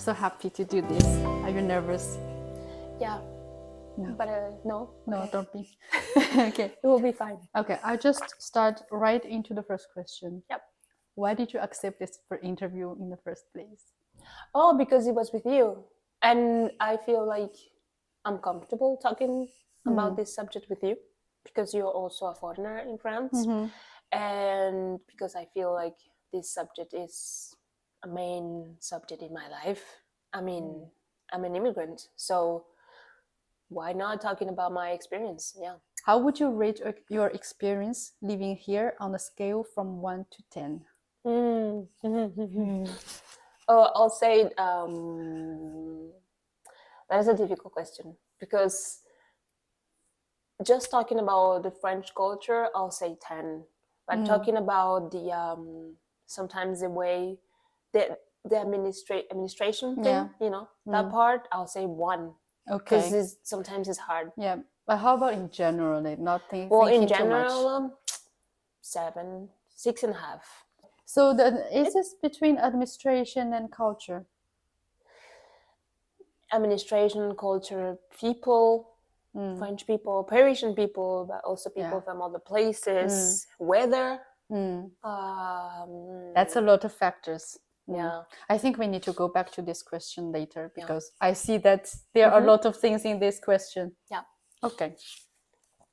so happy to do this. Are you nervous? Yeah. No. But no. No, Okay. don't be. Okay. It will be fine. Okay, I'll just start right into the first question. Yep. Why did you accept this for interview in the first place? Oh, because it was with you. And I feel like I'm comfortable talking about this subject with you because you're also a foreigner in France. And because I feel like this subject is a main subject in my life. I mean, I'm an immigrant, so why not talking about my experience? Yeah. How would you rate your experience living here on a scale from 1 to 10? I'll say that is a difficult question because just talking about the French culture, I'll say 10. But talking about the sometimes the way the administration thing, that part, I'll say 1. Okay. Because sometimes it's hard. Yeah, but how about in general, like not Well, thinking in too much? general, 7, 6.5. So is this between administration and culture? Administration, culture, people, French people, Parisian people, but also people from other places, weather. That's a lot of factors. Yeah. I think we need to go back to this question later because I see that there are a lot of things in this question. Yeah. Okay.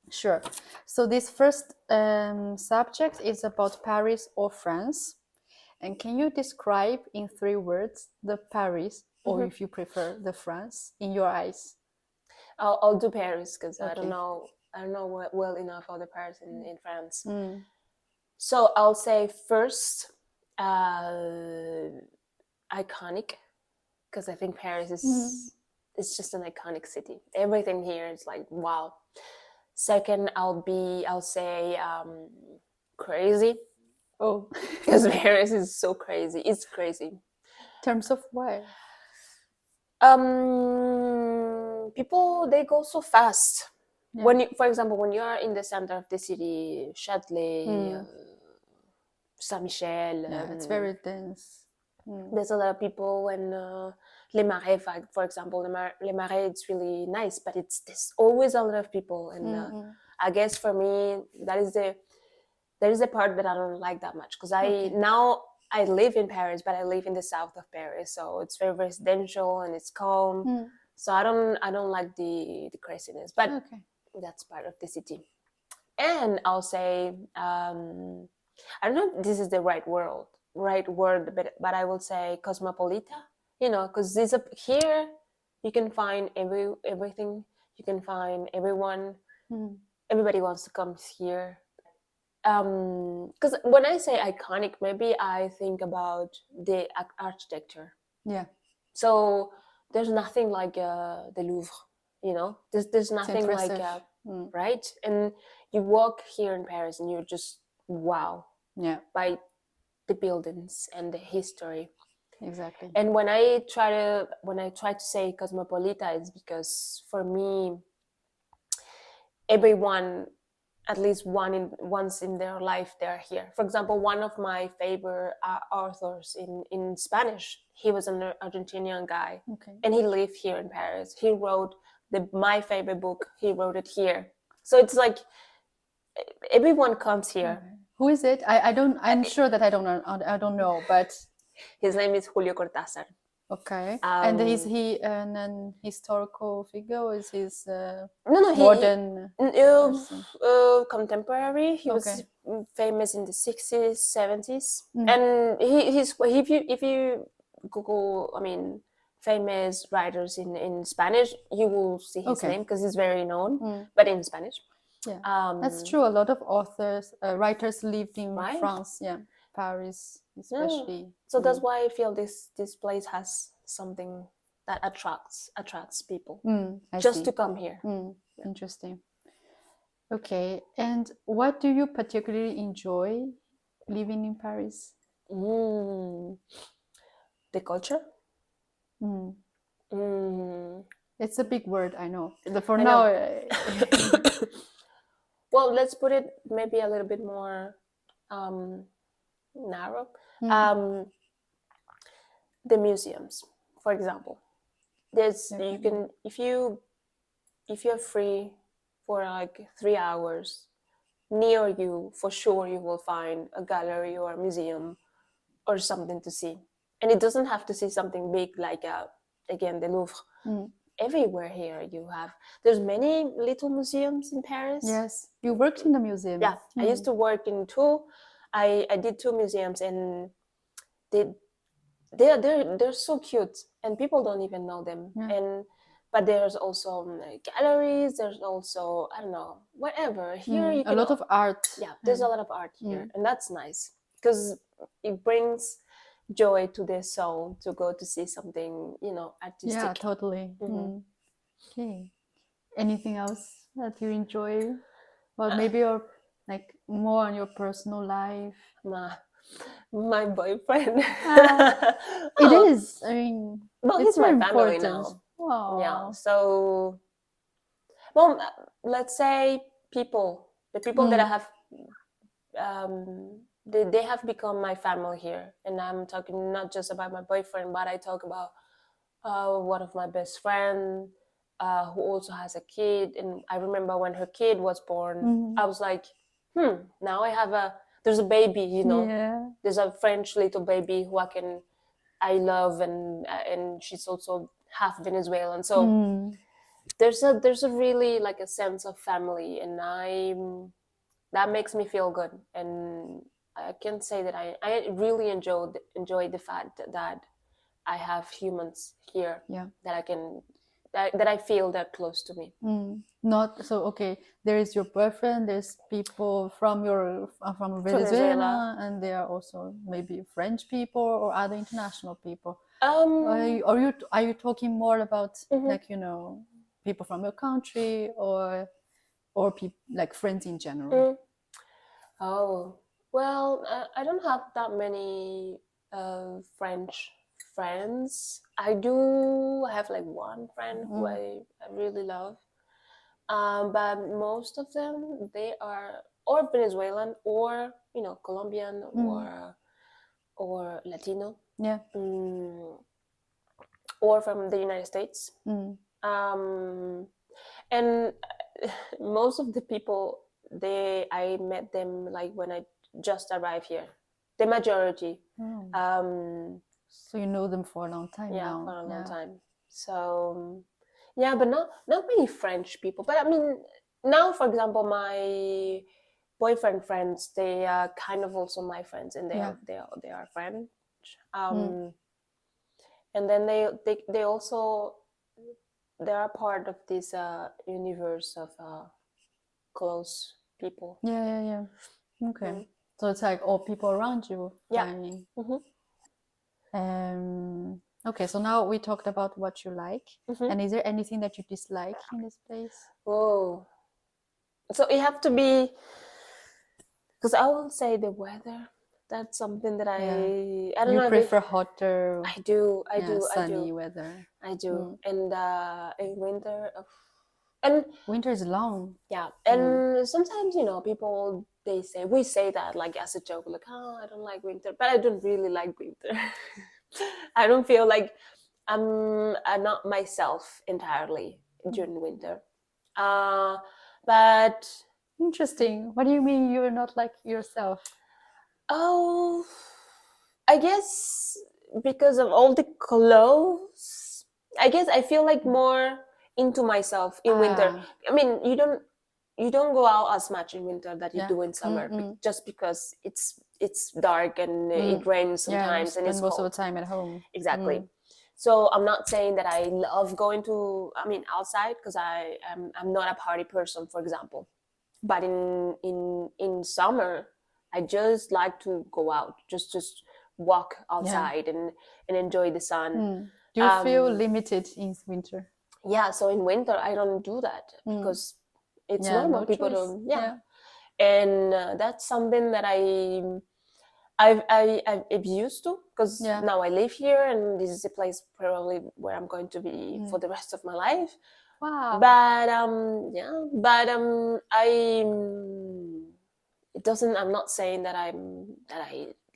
Sure. So this first subject is about Paris or France. And can you describe in 3 words the Paris, or if you prefer the France, in your eyes? I'll do Paris because I don't know well enough of the Paris in France. So I'll say first iconic, because I think Paris is it's just an iconic city. Everything here is like wow. Second, I'll say crazy. Oh, because Paris is so crazy. It's crazy. In terms of what? People, they go so fast. Yeah. For example, when you are in the center of the city, Châtelet, Saint-Michel, It's very dense. There's a lot of people. And Les Marais, for example, Les Marais, it's really nice, but there's always a lot of people. And I guess for me, that is the part that I don't like that much, because now I live in Paris, but I live in the south of Paris, so it's very residential and it's calm. So I don't like the craziness, but that's part of the city. And I'll say I don't know if this is the right word, but I will say cosmopolita. Because here you can find everything. You can find everyone. Everybody wants to come here. Because when I say iconic, maybe I think about the architecture. Yeah. So there's nothing like the Louvre, There's nothing like right. And you walk here in Paris, and you're just wow. Yeah. By the buildings and the history. Exactly. And when I try to say cosmopolita, it's because for me, everyone, at least once in their life, they're here. For example, one of my favorite authors in Spanish, he was an Argentinian guy, and he lived here in Paris. He wrote my favorite book. He wrote it here. So it's like everyone comes here. Who is it? I'm sure that I don't know, but his name is Julio Cortázar. Okay. And is he an historical figure, or is he modern? Contemporary. He was famous in the 60s, 70s. And if you Google, famous writers in Spanish, you will see his name because he's very known, but in Spanish. Yeah, that's true. A lot of writers lived in France. Yeah, Paris especially. So that's why I feel this place has something that attracts people just to come here. Interesting. Okay, and what do you particularly enjoy living in Paris? The culture. It's a big word, I know. Now. Well, let's put it maybe a little bit more narrow. The museums. for example, there's Okay. you can if you're free for like 3 hours, near you for sure you will find a gallery or a museum or something to see. And it doesn't have to see something big like again the Louvre. Everywhere here there's many little museums in Paris. Yes, you worked in the museum. Yeah, I used to work in two. I did two museums, and they they're so cute, and people don't even know them. Yeah. And but there's also galleries. There's also, I don't know, whatever. Here you a can lot of art. yeah, there's a lot of art here, and that's nice because it brings joy to their soul to go to see something, artistic. Yeah, totally. Okay. Anything else that you enjoy? Well, maybe you're like more on your personal life. My boyfriend. It is. I mean, well, it's he's my very family important. now. Wow. Yeah. So, well, let's say the people that I have, they have become my family here, and I'm talking not just about my boyfriend, but I talk about one of my best friend who also has a kid. And I remember when her kid was born, I was like, now there's a baby, Yeah. there's a French little baby who I love, and she's also half Venezuelan. So there's a really like a sense of family, and that makes me feel good. And I can say that I really enjoy the fact that I have humans here that I can that I feel they're close to me. Not so okay. There is your boyfriend. There's people from from Venezuela, Venezuela. and there are also maybe French people or other international people. Um, Are you talking more about Mhm. like people from your country or like friends in general? Oh, well, I don't have that many French friends. I do have like one friend who I really love. But most of them, they are or Venezuelan or Colombian or Latino. Yeah. Or from the United States. And most of the people, I met them like when I just arrived here. The majority. So you know them for a long time Yeah, now. for a long time. So yeah, but not many French people. But I mean, now for example, my boyfriend friends, they are kind of also my friends, and they are French. And then they also they are part of this universe of close people. Yeah. Okay. So it's like all people around you flying. Okay, so now we talked about what you like. And is there anything that you dislike in this place? Oh, so it have to be, because I will say the weather. That's something that I don't know. You prefer hotter, I do, sunny weather. I do. And in winter, and winter is long. Yeah, and sometimes people we say that like as a joke, like, oh, I don't like winter, but I don't really like winter. I don't feel like I'm not myself entirely during winter. But interesting. What do you mean you're not like yourself? Oh, I guess because of all the clothes. I guess I feel like more into myself in winter. I mean, you don't go out as much in winter that you do in summer, just because it's dark and it rains sometimes, and it's most cold. of the time at home. Exactly. So I'm not saying that I love going outside, because I'm not a party person, for example. But in summer, I just like to go out, just walk outside and enjoy the sun. Do you feel limited in winter? Yeah, so in winter I don't do that because it's normal. No People choice. don't. Yeah. And that's something that I've used to, because now I live here, and this is a place probably where I'm going to be for the rest of my life. Wow. But it doesn't. I'm not saying that I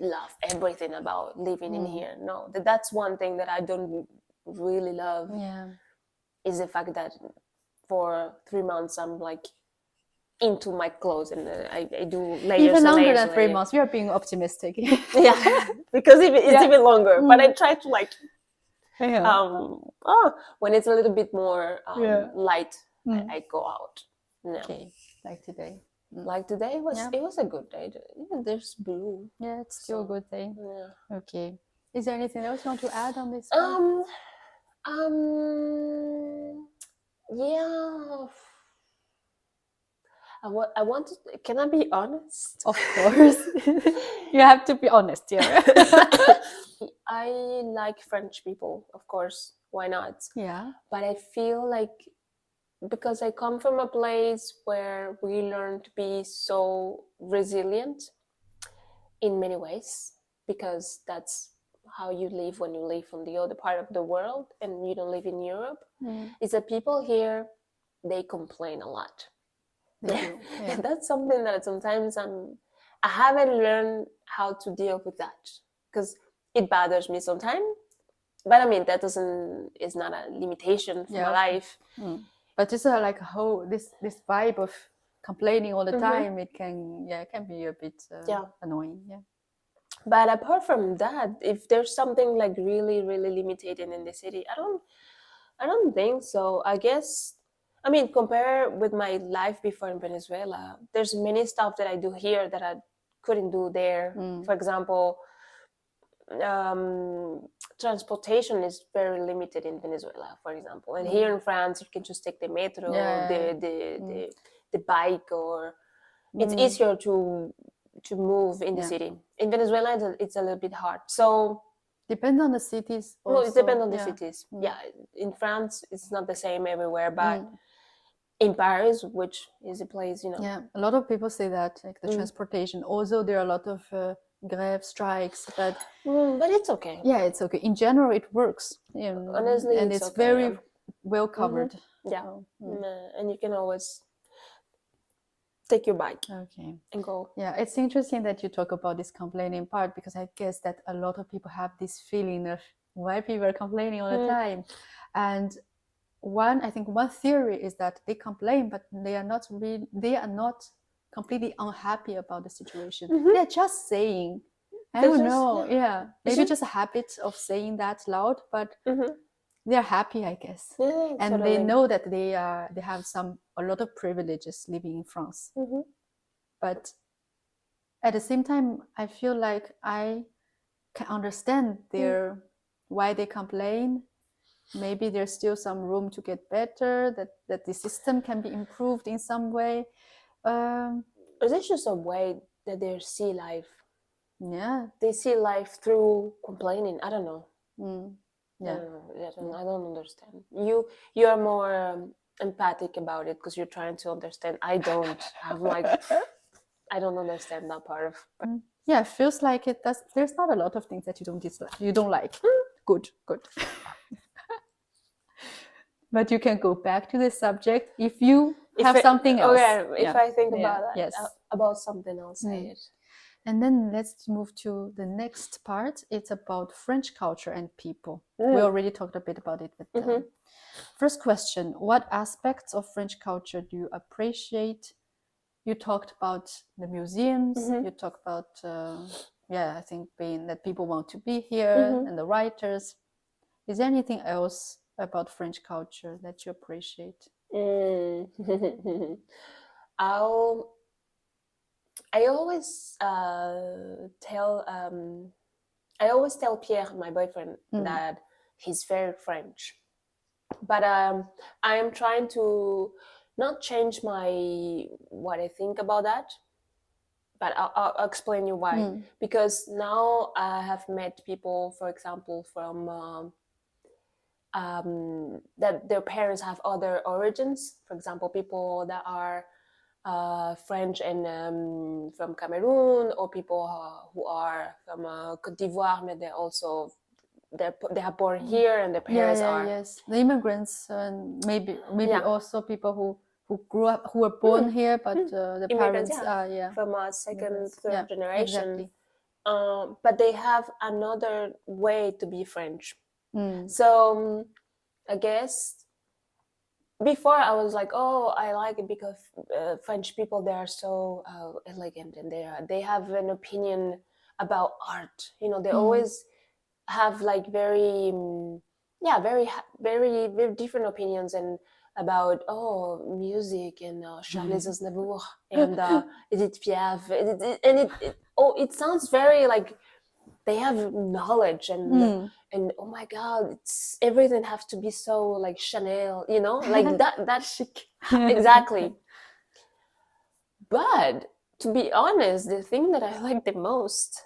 love everything about living in here. No, that's one thing that I don't really love is the fact that for 3 months I'm like into my clothes, and I do layers even and longer layers than and 3 layers. months. We are being optimistic. Yeah, because it's even longer. But I try to like when it's a little bit more light, I go out. Yeah. Okay, like today. Like today it was a good day. Yeah, there's blue. Yeah, it's still a good day. Yeah. Okay. Is there anything else you want to add on this? Yeah. I want to. Can I be honest? Of course. You have to be honest here. I like French people, of course. Why not? Yeah. But I feel like because I come from a place where we learn to be so resilient in many ways, because that's how you live when you live on the other part of the world and you don't live in Europe, is that people here, they complain a lot. They do. Yeah. And that's something that sometimes I haven't learned how to deal with that, because it bothers me sometimes. But I mean, that is not a limitation for my life. But it's like a whole this vibe of complaining all the time. It can be a bit annoying. Yeah. But apart from that, if there's something like really, really limited in the city, I don't think so. I guess, I mean, compare with my life before in Venezuela, there's many stuff that I do here that I couldn't do there. For example, transportation is very limited in Venezuela, for example. And here in France, you can just take the metro, the bike, or it's easier to move in the city. In Venezuela, it's a little bit hard. So depends on the cities also. No, it depends on the cities. Yeah, in France, it's not the same everywhere, but in Paris, which is a place, Yeah, a lot of people say that, like the transportation. Also, there are a lot of grève strikes, but it's okay. Yeah, it's okay. In general, it works. Honestly, and it's okay, very well covered. Yeah, and you can always take your bike and go. Yeah, it's interesting that you talk about this complaining part, because I guess that a lot of people have this feeling of why people are complaining all the time. And I think one theory is that they complain, but they are not completely unhappy about the situation. They're just saying, I don't know. Yeah, maybe just a habit of saying that loud, but they're happy, I guess. Yeah, and totally. They know that they have a lot of privileges living in France. But at the same time, I feel like I can understand why they complain. Maybe there's still some room to get better, that the system can be improved in some way. Is it just a way that they see life? Yeah. They see life through complaining. I don't know. Yeah. I don't understand. You are more empathic about it because you're trying to understand. I don't. I'm like, I don't understand that part of. Yeah, it feels like it does. There's not a lot of things that you don't dislike. You don't like. Good. But you can go back to the subject if you have something else. Okay, if I think about that, yes. About something else, say it. And then let's move to the next part. It's about French culture and people. We already talked a bit about it. But first question, what aspects of French culture do you appreciate? You talked about the museums. You talked about, I think that people want to be here and the writers. Is there anything else about French culture that you appreciate? I always tell Pierre, my boyfriend, that he's very French. But I am trying to not change what I think about that. But I'll explain you why. Because now I have met people, for example, from that their parents have other origins. For example, people that are French and from Cameroon, or people who are from Côte d'Ivoire, but they are born here and their parents are the immigrants, and maybe also people who grew up, who were born here, but the parents are from a second, third generation. Exactly. But they have another way to be French. So I guess before I was like, oh, I like it because French people, they are so elegant, and they have an opinion about art. You know, they always have like very very different opinions and about music and Charles Aznavour and Edith Piaf, it sounds very like they have knowledge and oh my god, it's everything has to be so like Chanel, you know, like that Chic. exactly. But to be honest, the thing that I like the most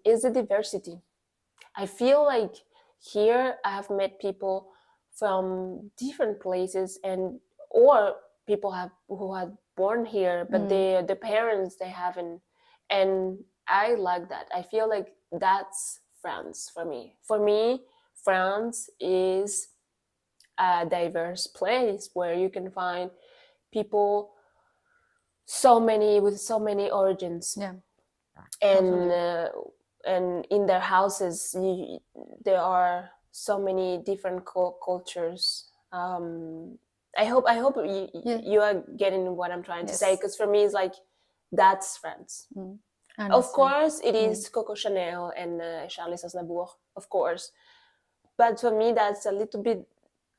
is the diversity. I feel like here I have met people from different places and or people have who had born here, but the parents they haven't, and I like that. I feel like that's France for me. For me, France is a diverse place where you can find people so many with so many origins. Yeah. And Totally. and in their houses there are so many different cultures. I hope Yeah. you are getting what I'm trying to say, Yes. because for me it's like that's France. I Of understand. course it is Coco Chanel and Charles Aznavour, of course, but for me that's a little bit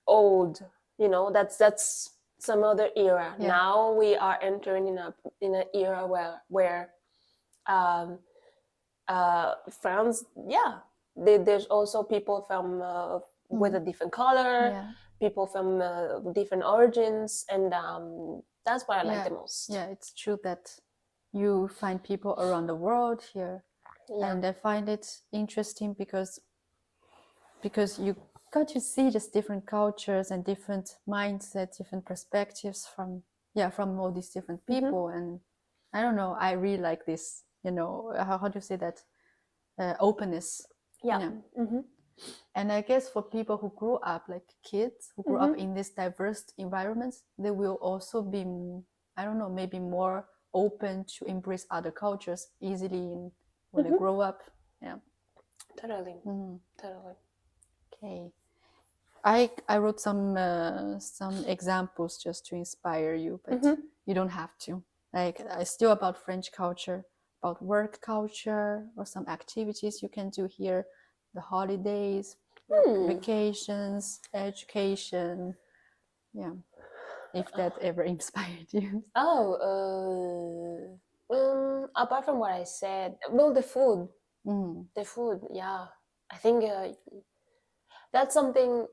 old, you know, that's some other era. Yeah. Now we are entering in an era where um, France, yeah, there's also people from with a different color, Yeah. people from different origins, and that's what I like the most. Yeah, it's true that you find people around the world here, Yeah. and I find it interesting because you got to see just different cultures and different mindsets, different perspectives from all these different people, and I don't know, I really like this. You know, how do you say that? Openness. Yeah. And I guess for people who grew up, like kids who grew up in these diverse environments, they will also be, I don't know, maybe more open to embrace other cultures easily when they grow up. Yeah. Totally. Totally. Okay. I wrote some examples just to inspire you, but you don't have to. Like, still about French culture, about work culture, or some activities you can do here, the holidays, vacations, education. Yeah, if that ever inspired you. Apart from what I said, well, the food, yeah, I think that's something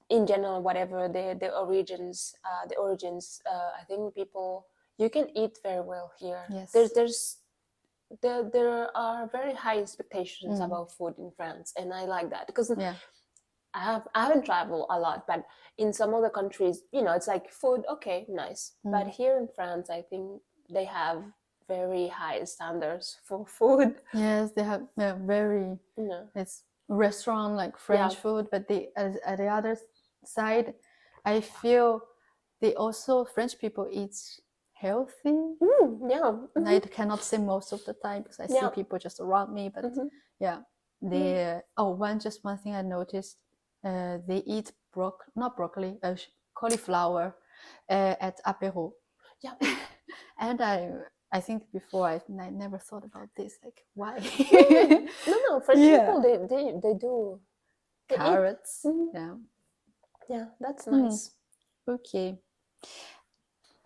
in general, whatever the origins, I think people, you can eat very well here. Yes. There are very high expectations about food in France, and I like that because Yeah. I haven't traveled a lot, but in some other countries, you know, it's like food, okay, nice. But here in France, I think they have very high standards for food. Yes, they have very. It's restaurant like French food, but at the other side, I feel they also French people eat healthy. And I cannot say most of the time because I see people just around me, but yeah, they one thing I noticed, they eat not broccoli, cauliflower at apéro. Yeah. And I think before I never thought about this, like why? No, French people they do carrots. Yeah, that's nice. Okay.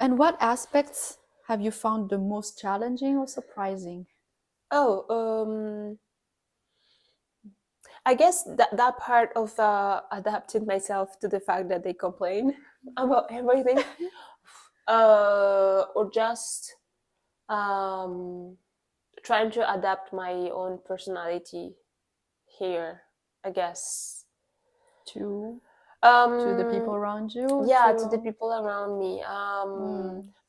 And what aspects have you found the most challenging or surprising? I guess that part of adapting myself to the fact that they complain about everything, or just trying to adapt my own personality here, I guess. To the people around you? To the people around me.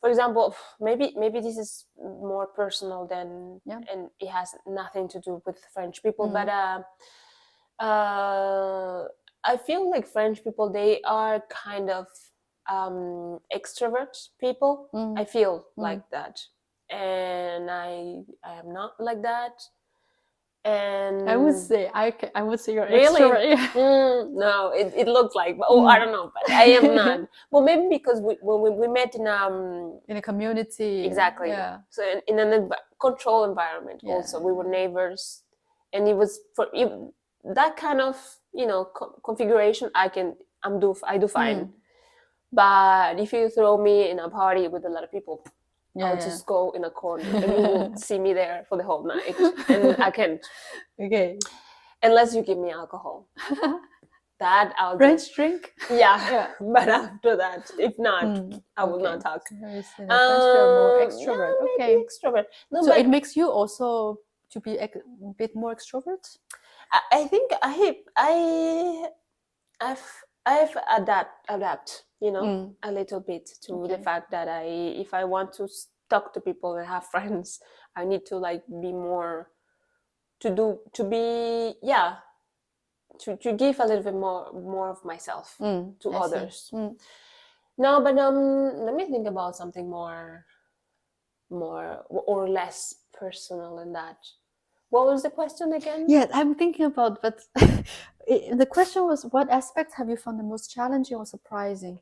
For example, maybe this is more personal than, and it has nothing to do with French people, but I feel like French people, they are kind of extrovert people. I feel like that, and I am not like that. And I would say you're really, extrovert. no, it looks like, I don't know, but I am not. Well, maybe because we met in in a community. exactly, Yeah. so in an controlled environment. Yeah. Also, we were neighbors, and it was for that kind of configuration. I do fine. But if you throw me in a party with a lot of people, I'll just go in a corner and you will see me there for the whole night. And I can't. Okay. Unless you give me alcohol. That I'll French drink? Yeah. But after that, if not, I will not talk. French are more extrovert. Yeah, Okay. extrovert. No, so but it makes you also to be a bit more extrovert? I think I've adapt, a little bit to the fact that if I want to talk to people and have friends, I need to like be more to give a little bit more of myself to others. No, but let me think about something more or less personal than that. What was the question again? Yeah, I'm thinking about, but the question was, what aspect have you found the most challenging or surprising?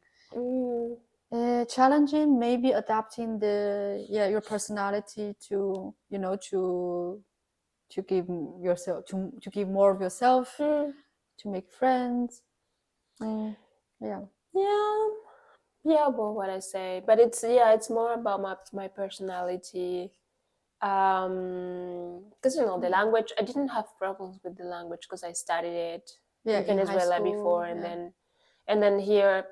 Challenging, maybe adapting your personality to to give yourself to give more of yourself, to make friends. Yeah, well, what I say, but it's more about my personality. Because the language, I didn't have problems with the language because I studied it in Venezuela before, and then here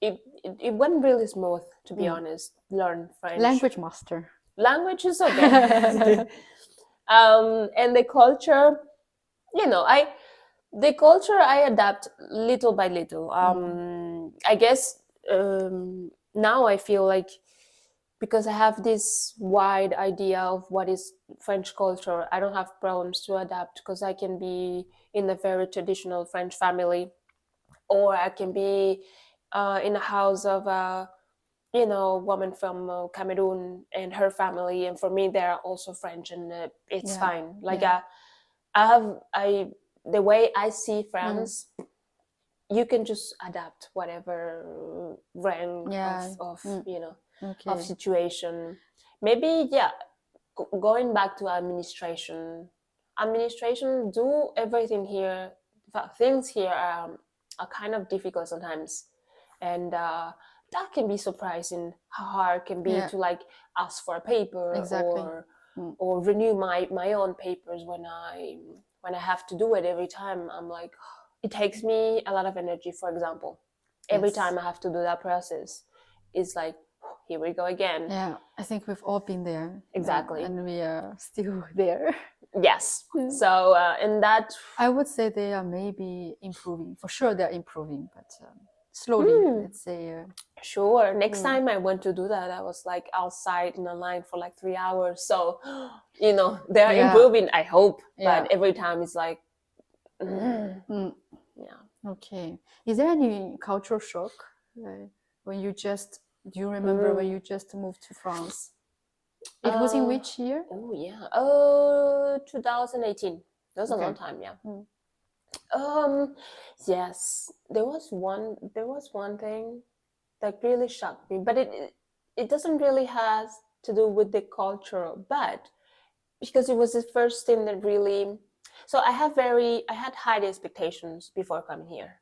it went really smooth, to be honest. Learn French. Language master. Language is okay. And the culture, the culture I adapt little by little. I guess now I feel like, because I have this wide idea of what is French culture, I don't have problems to adapt, because I can be in a very traditional French family, or I can be in a house of a woman from Cameroon and her family, and for me they're also French, and it's fine. Like I the way I see France, you can just adapt whatever rank of situation. Maybe going back to administration do everything here. Things here are kind of difficult sometimes, and that can be surprising how hard it can be to like ask for a paper or renew my own papers when I have to do it every time. I'm like, it takes me a lot of energy. For example, every time I have to do that process, it's like, here we go again. Yeah, I think we've all been there. Exactly. And we are still there. Yes. So, and that, I would say they are maybe improving. For sure they're improving, but slowly, let's say. Sure. Next time I went to do that, I was like outside in a line for like 3 hours. So, they're improving, I hope. But every time it's like, Okay. Is there any cultural shock when you do you remember when you just moved to France? It was in which year? 2018. That was a long time, yeah. Yes, there was one thing that really shocked me, but it doesn't really has to do with the culture, but because it was the first thing that really. So I had high expectations before coming here,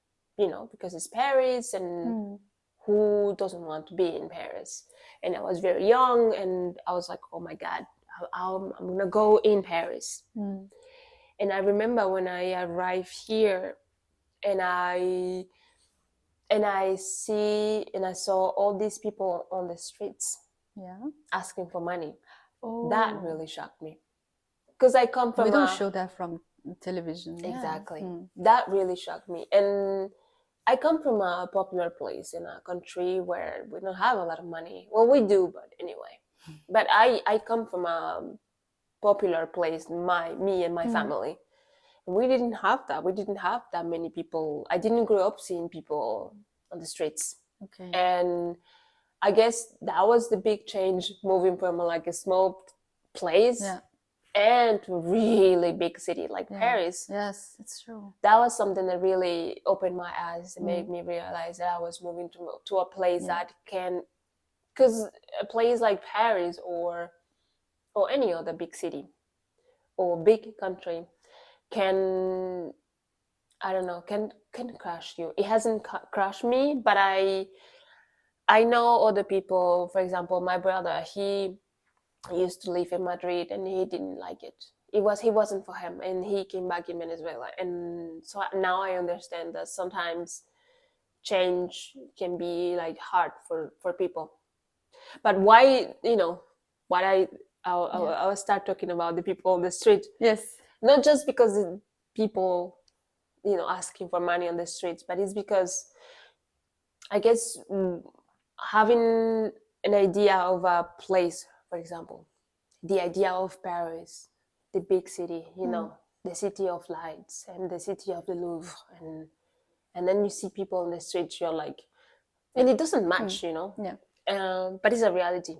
because it's Paris, and who doesn't want to be in Paris? And I was very young, and I was like, oh my God, I'm gonna go in Paris. And I remember when I arrived here, and I saw all these people on the streets, asking for money. That really shocked me, because I come from. We don't show that from television. Exactly. That really shocked me, and I come from a popular place in a country where we don't have a lot of money. Well, we do, but anyway. But I come from a popular place, me and my family. We didn't have that. We didn't have that many people. I didn't grow up seeing people on the streets. Okay. And I guess that was the big change, moving from like a small place and to a really big city like Paris. Yes, it's true. That was something that really opened my eyes and made me realize that I was moving to a place that can, because a place like Paris or any other big city or big country can, I don't know, can crush you. It hasn't crushed me, but I know other people. For example, my brother, he used to live in Madrid and he didn't like it. He wasn't for him, and he came back in Venezuela. And so now I understand that sometimes change can be like hard for people. But why, what I will start talking about the people on the street. Yes. Not just because people, asking for money on the streets, but it's because I guess having an idea of a place, for example, the idea of Paris, the big city, the city of lights and the city of the Louvre, and then you see people on the streets, you're like, and it doesn't match, Yeah. But it's a reality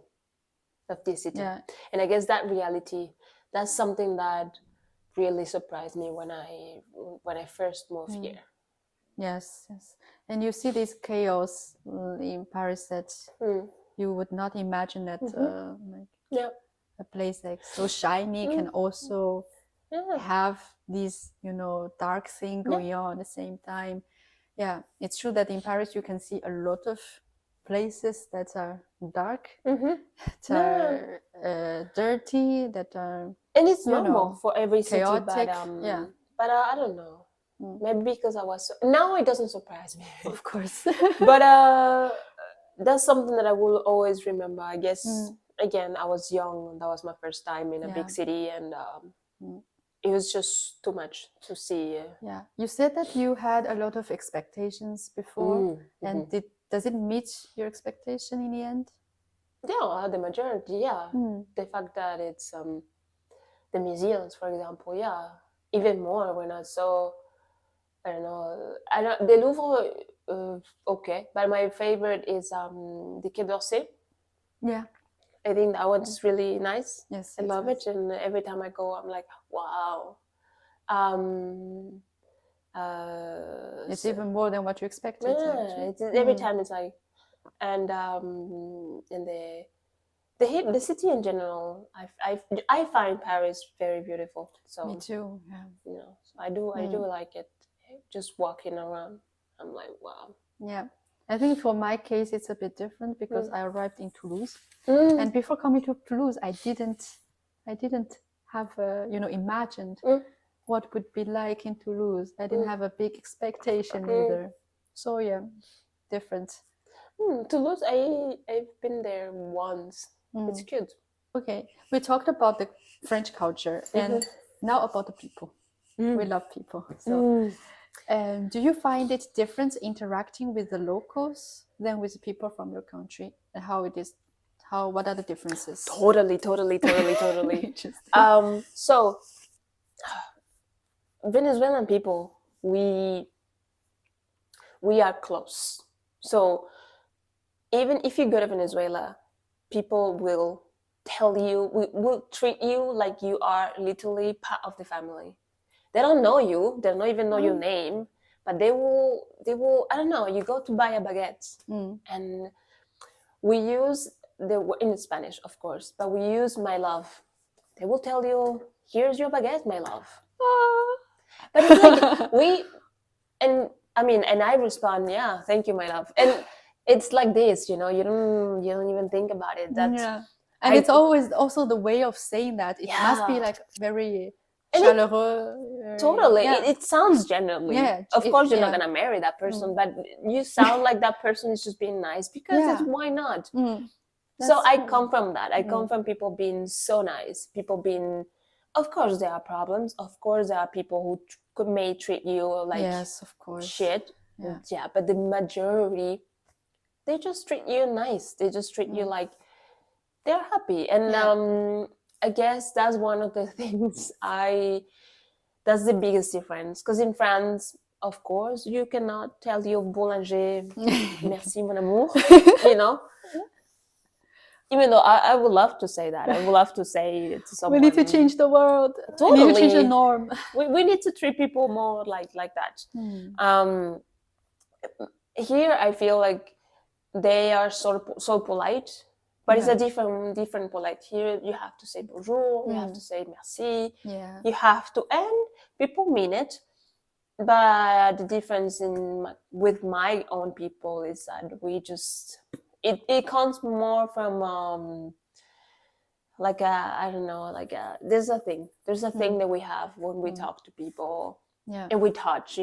of this city. Yeah. And I guess that reality, that's something that really surprised me when I first moved here. Yes, yes. And you see this chaos in Paris that you would not imagine that a place like so shiny can also have this, dark thing going on at the same time. Yeah, it's true that in Paris you can see a lot of places that are dark, that are dirty, that are, and it's normal for every chaotic. City, but I don't know. Maybe because I was now it doesn't surprise me, of course. But that's something that I will always remember. I guess again, I was young and that was my first time in a big city, and it was just too much to see. Yeah, you said that you had a lot of expectations before, and does it meet your expectation in the end? Yeah, the majority. Yeah, the fact that it's the museums, for example. Yeah, even more when I saw. I don't know. The Louvre, okay, but my favorite is the Quai d'Orsay. Yeah, I think that one's really nice. Yes, I love it, and every time I go, I'm like, wow. It's even more than what you expected. Yeah, every time it's like, and the city in general, I find Paris very beautiful. So me too. Yeah. So I do like it. Just walking around, I'm like, wow. Yeah, I think for my case it's a bit different because I arrived in Toulouse, and before coming to Toulouse, I didn't have imagined what would be like in Toulouse. I didn't have a big expectation either. So yeah, different. Toulouse, I've been there once. It's cute. Okay, we talked about the French culture, and now about the people. We love people. So, do you find it different interacting with the locals than with people from your country? And how it is? What are the differences? Totally. So, Venezuelan people, we are close. So, even if you go to Venezuela, people will tell you, will treat you like you are literally part of the family. They don't know you. They don't even know your name, but they will. I don't know. You go to buy a baguette, and we use in Spanish, of course, but we use "my love." They will tell you, "Here's your baguette, my love." But it's like and I respond, "Yeah, thank you, my love," and it's like this, you don't even think about it. That's and it's always also the way of saying that. It must be like very chaleureux. Totally. It sounds genuinely. Yeah, of course, you're not going to marry that person, but you sound like that person is just being nice because why not? So I come from that. I come from people being so nice. People being, of course, there are problems. Of course, there are people who may treat you like shit. Yeah, but the majority, they just treat you nice. They just treat you like they're happy. And I guess that's one of the things that's the biggest difference. Because in France, of course, you cannot tell your boulanger, merci mon amour, Even though I would love to say that, I would love to say to someone, We need to change the world. Totally. We need to change the norm. We need to treat people more like that. Here I feel like they are so polite, but it's a different polite. Here you have to say bonjour, you have to say merci, you have to, and people mean it. But the difference with my own people is that we just it comes more from like I don't know, like there's a thing that we have when we talk to people, and we touch,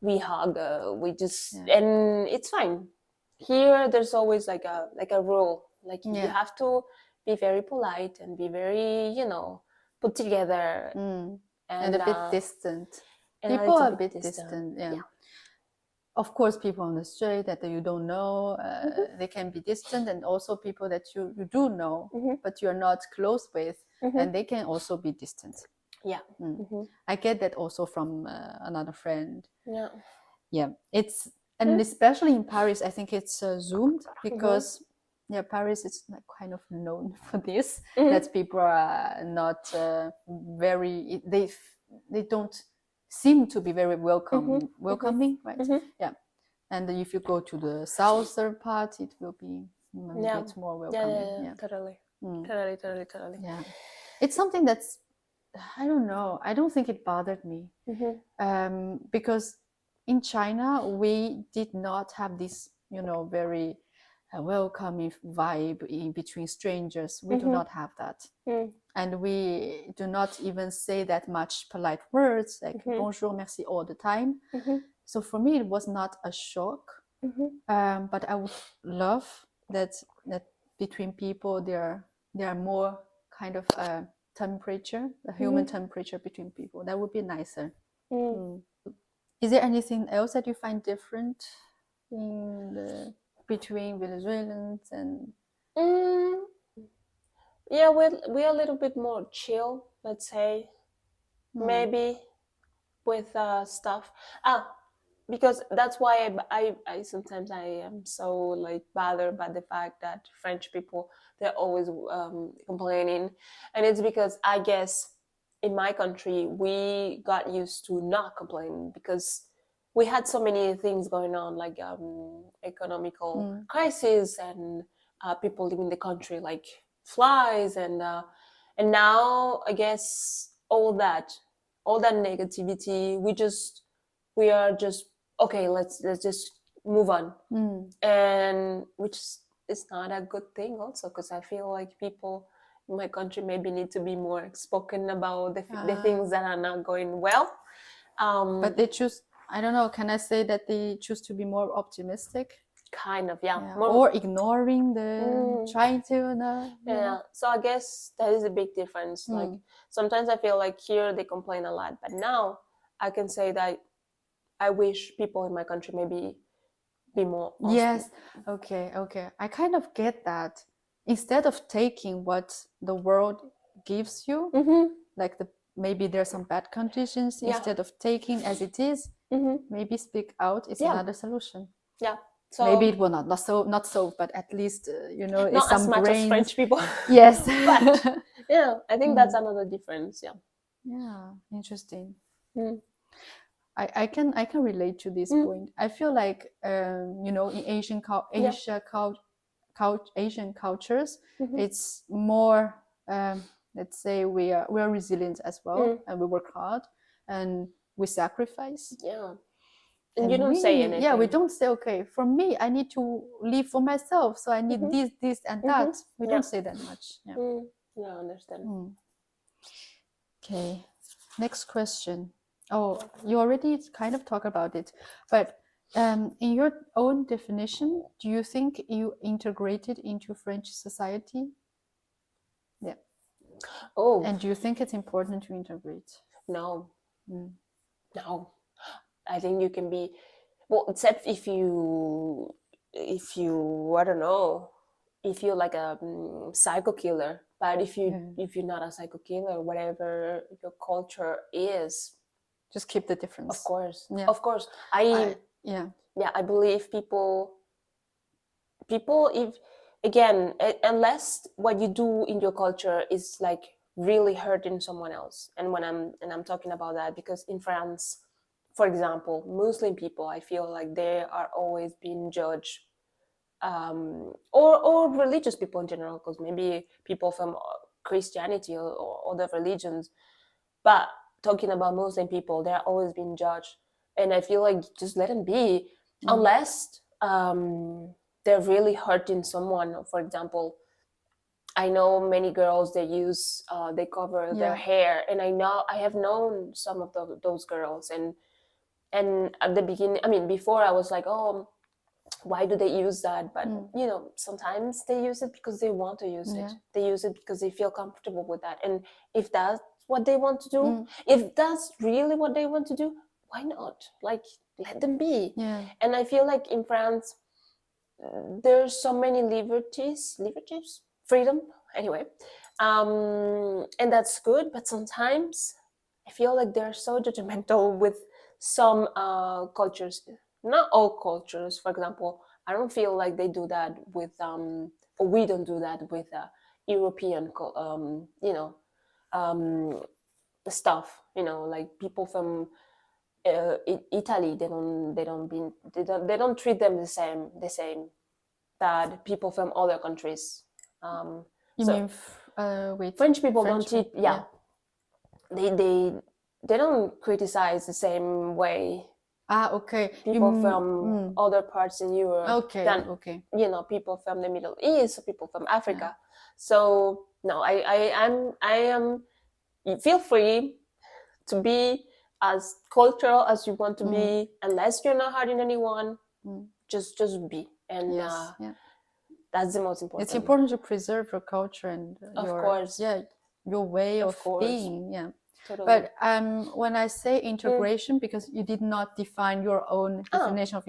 we hug, we just and it's fine. Here there's always like a rule, like you have to be very polite and be very put together, and a bit distant. People are a bit distant. Yeah. Of course, people on the street that you don't know, they can be distant, and also people that you do know, but you're not close with, and they can also be distant. Yeah. I get that also from another friend. Yeah. It's, and especially in Paris, I think it's zoomed because Paris is like kind of known for this, that people are not very, they don't seem to be very welcoming, right? Yeah. And if you go to the southern part, it will be a bit more welcoming. Yeah. Totally. Totally. Yeah. It's something that's, I don't know, I don't think it bothered me. Because in China, we did not have this, very welcoming vibe in between strangers. We do not have that. And we do not even say that much polite words like bonjour, merci all the time. So for me, it was not a shock. But I would love that between people there are more kind of temperature, a human temperature between people. That would be nicer. Is there anything else that you find different between Venezuelans and? Yeah, we're a little bit more chill, let's say, maybe with stuff. Because that's why I sometimes I am so like bothered by the fact that French people, they're always complaining, and it's because I guess in my country we got used to not complaining because we had so many things going on, like economical crisis and people leaving the country like flies, and now I guess all that negativity, we are just okay, let's just move on. And which is not a good thing also, because I feel like people in my country maybe need to be more outspoken about the things that are not going well. But they choose, I don't know, can I say that they choose to be more optimistic? Kind of, yeah. Or ignoring trying to yeah. So I guess that is a big difference. Like sometimes I feel like here they complain a lot, but now I can say that I wish people in my country maybe be more awesome. Yes. Okay. I kind of get that. Instead of taking what the world gives you, like maybe there's some bad conditions, instead of taking as it is, maybe speak out is another solution. Yeah. So maybe it will not so, but at least not it's some as much brains. as French people. Yes. But yeah, I think that's another difference. Yeah, interesting. I can relate to this point. I feel like in Asian Asian cultures, it's more let's say we are resilient as well, and we work hard and we sacrifice. Yeah. And you don't say anything. Yeah, we don't say, okay, for me, I need to live for myself, so I need this, and that. We don't say that much. Yeah, I understand. Okay, next question. Oh, you already kind of talked about it, but in your own definition, do you think you integrated into French society? Yeah. Oh. And do you think it's important to integrate? No. No. I think you can be, well, except if you I don't know, if you're like a psycho killer. But if you're not a psycho killer, whatever your culture is, just keep the difference. Of course. Yeah. Of course. I believe people if again, unless what you do in your culture is like really hurting someone else. And I'm talking about that because in France, for example, Muslim people, I feel like they are always being judged, or religious people in general, because maybe people from Christianity or other religions, but talking about Muslim people, they're always being judged, and I feel like just let them be, unless they're really hurting someone. For example, I know many girls they cover their hair, and I have known some of those girls, and at the beginning, I mean, before I was like, oh, why do they use that? But sometimes they use it because they want to use it. They use it because they feel comfortable with that, and if that's what they want to do, if that's really what they want to do, why not? Like, let them be. And I feel like in France there's so many liberties, freedom, anyway, and that's good, but sometimes I feel like they're so judgmental with some cultures. Not all cultures. For example, I don't feel like they do that with or we don't do that with European stuff, like people from Italy. They don't treat them the same that people from other countries. You so mean with French people French don't treat, people? they don't criticize the same way Okay. people from other parts in Europe than people from the Middle East or people from Africa. So no, I am. Feel free to be as cultural as you want to be, unless you're not hurting anyone. Just be, and that's the most important. It's important to preserve your culture and of course, your way of being. Totally. But when I say integration, because you did not define your own definition of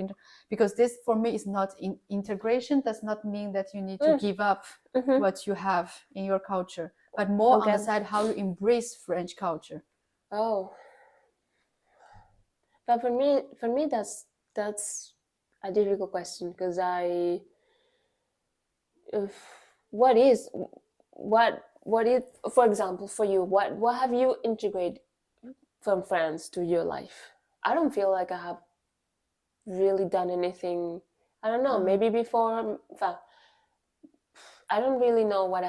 because this for me is not integration. Does not mean that you need to give up what you have in your culture, but more on the side how you embrace French culture. Oh, but for me that's a difficult question, because what is, for example, for you, what have you integrated from France to your life? I don't feel like I have really done anything. I don't know, maybe before, I don't really know what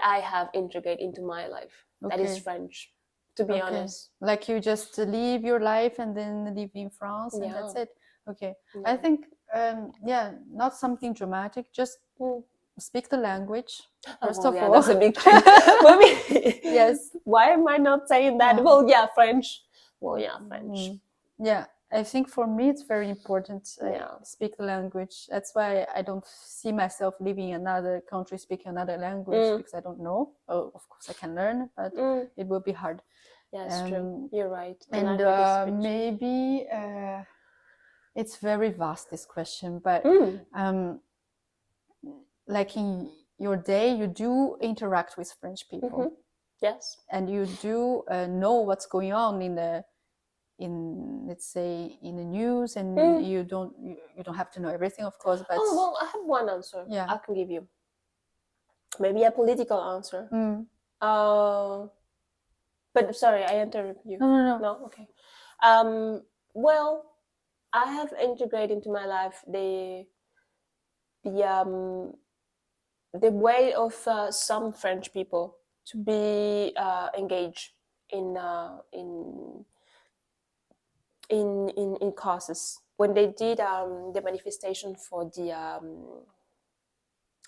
I have integrated into my life that is French, to be honest. Like you just leave your life and then live in France and that's it. I think not something dramatic, just speak the language first of all. That's a big thing. Yes. Why am I not saying that? French. French. I think for me it's very important to speak the language. That's why I don't see myself living in another country speaking another language, because I don't know. Oh, of course I can learn, but it will be hard. That's true. You're right. And maybe it's very vast, this question, but like in your day you do interact with French people. Yes. And you do know what's going on let's say in the news, and you don't have to know everything, of course, but I have one answer I can give you. Maybe a political answer. But sorry, I interrupted you. No, okay. Well, I have integrated into my life the way of some French people to be engaged in causes. When they did the manifestation for the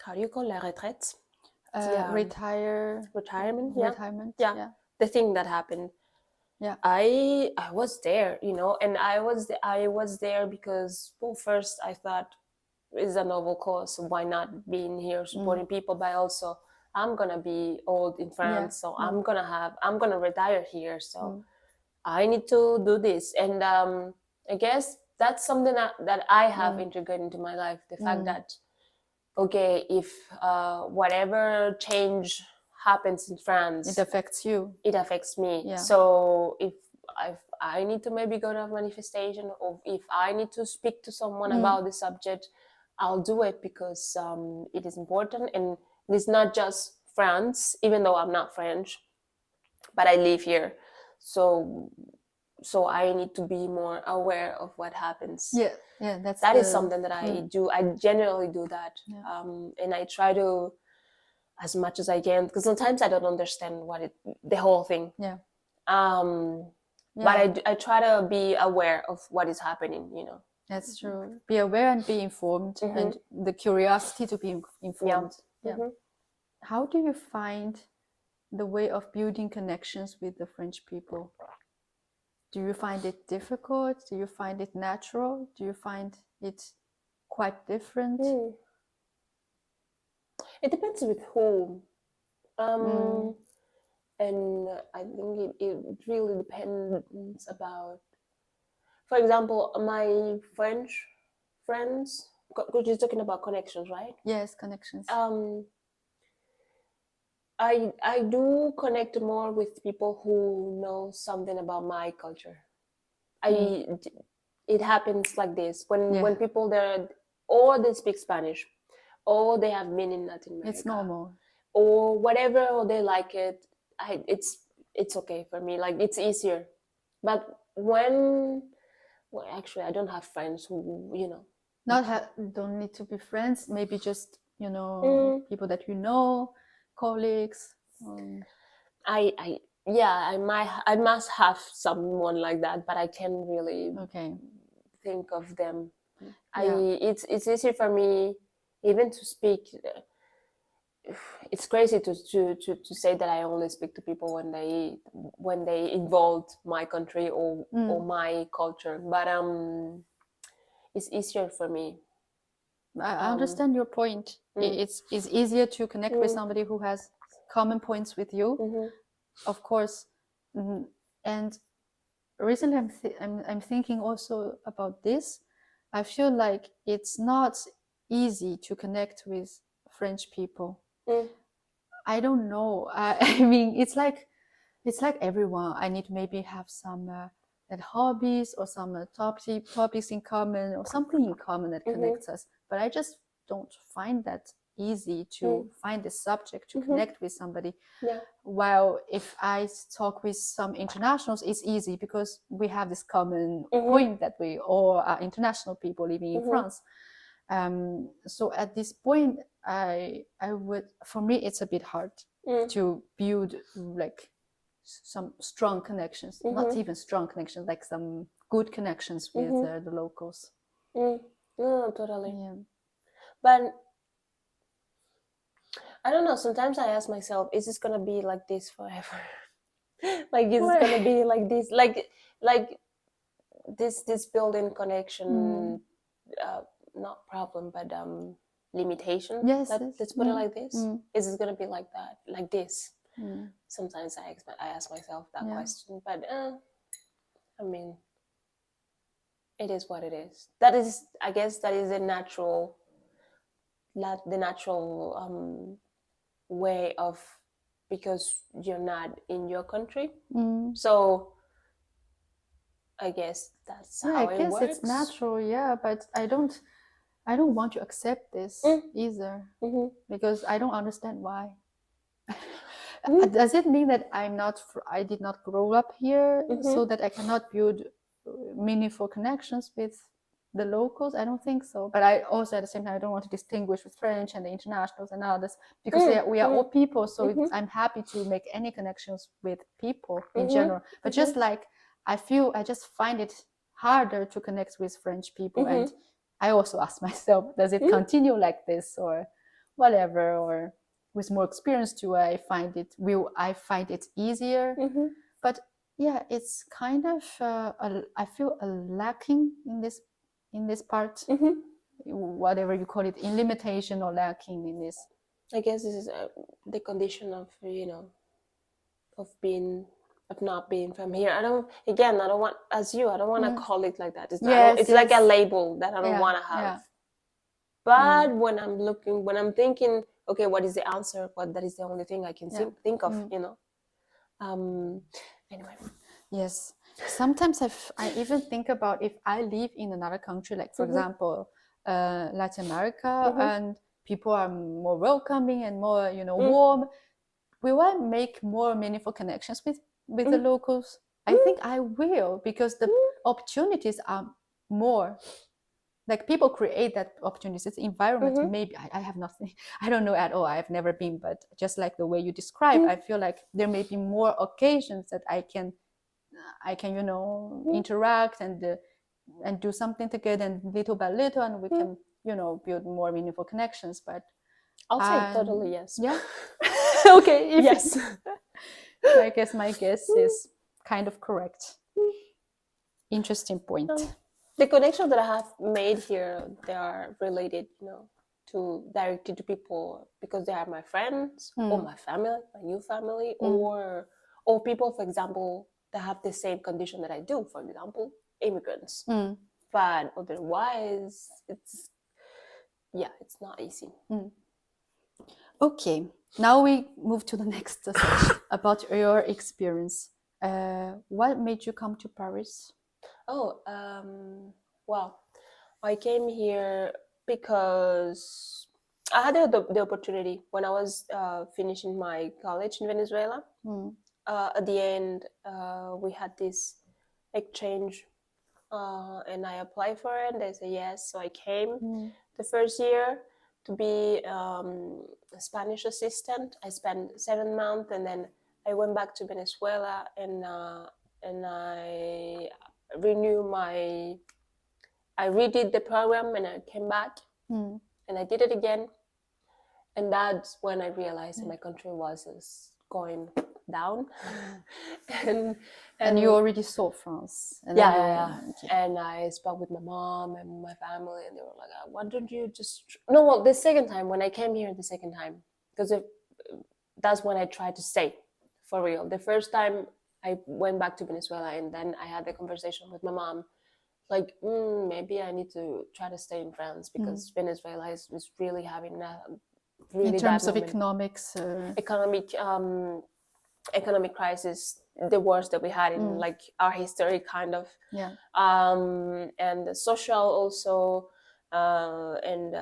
how do you call la retraite? Retirement. Retirement. Yeah. The thing that happened. Yeah. I was there, and I was there because, well, first I thought it's a noble cause, so why not being here supporting people, but also I'm gonna be old in France, so I'm gonna retire here, so I need to do this. And I guess that's something that I have integrated into my life, the fact that okay, if whatever change happens in France, it affects you, it affects me. So if I need to maybe go to a manifestation, or if I need to speak to someone about the subject, I'll do it because it is important, and it's not just France, even though I'm not French, but I live here, so I need to be more aware of what happens. Yeah, that is something that I do. I generally do that, and I try to, as much as I can, because sometimes I don't understand the whole thing. But I try to be aware of what is happening. That's true. Be aware and be informed, and the curiosity to be informed. How do you find the way of building connections with the French people? Do you find it difficult? Do you find it natural? Do you find it quite different? It depends with whom. And I think it really depends about, for example, my French friends, because you're talking about connections, right? Yes, connections. I do connect more with people who know something about my culture. It happens like this when people there, or they speak Spanish, or they have been in Latin America. It's normal. Or whatever, or they like it. It's okay for me. Like, it's easier. But actually, I don't have friends who don't need to be friends. Maybe just people that colleagues. I must have someone like that, but I can't really think of them. It's easy for me even to speak. It's crazy to say that I only speak to people when they involve my country or my culture, but it's easier for me. I understand your point. It's easier to connect with somebody who has common points with you, of course. And recently I'm thinking also about this. I feel like it's not easy to connect with French people. I don't know. I mean, it's like everyone. I need to maybe have some hobbies or some topics in common, or something in common that connects us. But I just don't find that easy to find a subject to connect with somebody. While if I talk with some internationals, it's easy because we have this common point that we all are international people living in France. So at this point, I would, for me, it's a bit hard to build like some strong connections, not even strong connections, like some good connections with the locals. No, totally. Yeah. But I don't know, sometimes I ask myself, is this gonna be like this forever? Like, is it gonna be like this? Like this building connection, not problem, but limitation. Yes. Let's put it like this. Is it gonna be like that, like this? Sometimes I ask myself that question, but I mean, it is what it is. That is, I guess, that is the natural way of, because you're not in your country, so I guess that's how it works. It's natural, but I don't want to accept this either, because I don't understand why. Does it mean that I did not grow up here, so that I cannot build meaningful connections with the locals? I don't think so. But I also, at the same time, I don't want to distinguish with French and the internationals and others, because we are all people. So I'm happy to make any connections with people in general. But just like I just find it harder to connect with French people, and I also ask myself, does it continue like this, or whatever, or with more experience too, I find it easier. But it's kind of I feel a lacking in this part, whatever you call it, in limitation or lacking in this. I guess this is the condition of of not being from here. I don't want, as you, I don't want to call it like that. It's like a label that I don't want to have. But when I'm thinking, okay, what is the answer? That is the only thing I can think of, Anyway. Yes. Sometimes I even think about, if I live in another country, like for example, Latin America, and people are more welcoming and more, warm. Will I make more meaningful connections with the locals? I think I will, because the opportunities are more. Like, people create that opportunities. It's environment. Maybe I have nothing. I don't know at all. I've never been, but just like the way you describe, I feel like there may be more occasions that I can interact and do something together, and little by little, and we can build more meaningful connections. But I'll say totally yes. yeah. Okay. Yes. I guess my guess is kind of correct. Interesting point. The connections that I have made here, they are related, to directly to people, because they are my friends or my family, my new family, or people, for example, that have the same condition that I do, for example, immigrants. But otherwise, it's not easy. Okay, now we move to the next section about your experience. What made you come to Paris? Well, I came here because I had the opportunity when I was finishing my college in Venezuela. At the end, we had this exchange, and I applied for it. They said yes, so I came the first year to be a Spanish assistant. I spent 7 months, and then I went back to Venezuela, and I I redid the program, and I came back, and I did it again. And that's when I realized that my country was going down. and you already saw France. And yeah. Okay. And I spoke with my mom and my family, and they were like, why don't you just... No, well, the second time, when I came here the second time, because that's when I tried to stay for real. The first time I went back to Venezuela, and then I had the conversation with my mom, like, maybe I need to try to stay in France, because Venezuela is really having a really in terms bad of economics, economic crisis, the worst that we had in like our history, kind of. And the social also, and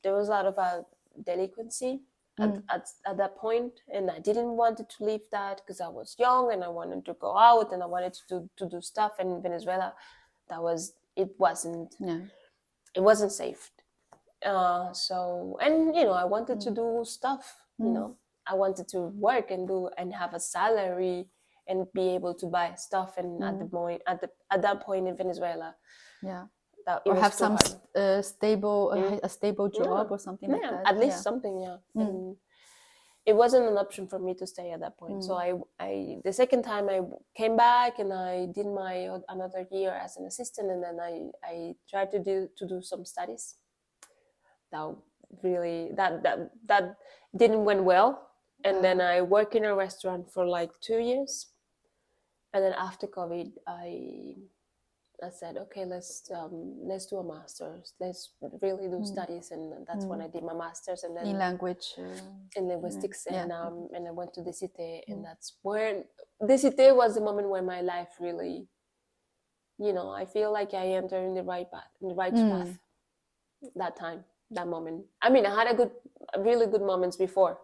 there was a lot of delinquency at that point, and I didn't want to leave that, because I was young and I wanted to go out and I wanted to do stuff in Venezuela. It wasn't safe. So, and I wanted to do stuff, I wanted to work and have a salary and be able to buy stuff. And at that point in Venezuela, or have some stable job or something like that. At least something, And it wasn't an option for me to stay at that point. So I the second time I came back, and I did my another year as an assistant, and then I tried to do some studies. That really that didn't went well. And then I worked in a restaurant for like 2 years, and then after COVID, I said, okay, let's do a master's. Let's really do studies, and that's when I did my master's, and then in language, in linguistics, and I went to the cité, and that's where the cité was the moment where my life really, I feel like I entered in the right path, that moment. I mean, I had really good moments before,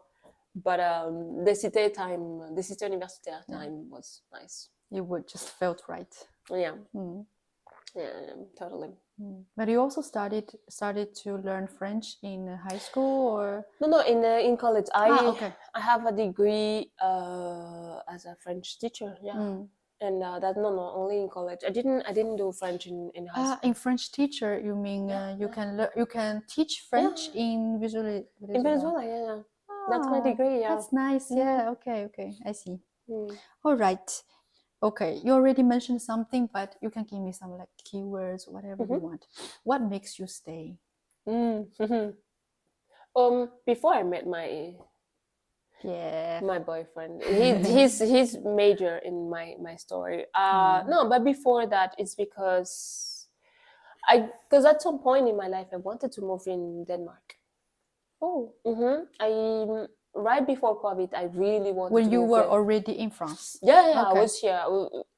but the cité universitaire time was nice. You would just felt right. Yeah. Yeah, totally. But you also started to learn French in high school, or no, in college. Okay. I have a degree as a French teacher. Yeah. And that only in college. I didn't do French in high school. In French teacher, you mean you can teach French in Venezuela? In Venezuela, yeah. That's my degree. Yeah. That's nice. Yeah. Okay. I see. All right. Okay, you already mentioned something, but you can give me some like keywords, whatever you want. What makes you stay? Before I met my boyfriend, he's major in my story. No, but before that, it's because at some point in my life I wanted to move in Denmark. Right before COVID, I really wanted when to you move were in. already in France. Yeah, okay. I was here.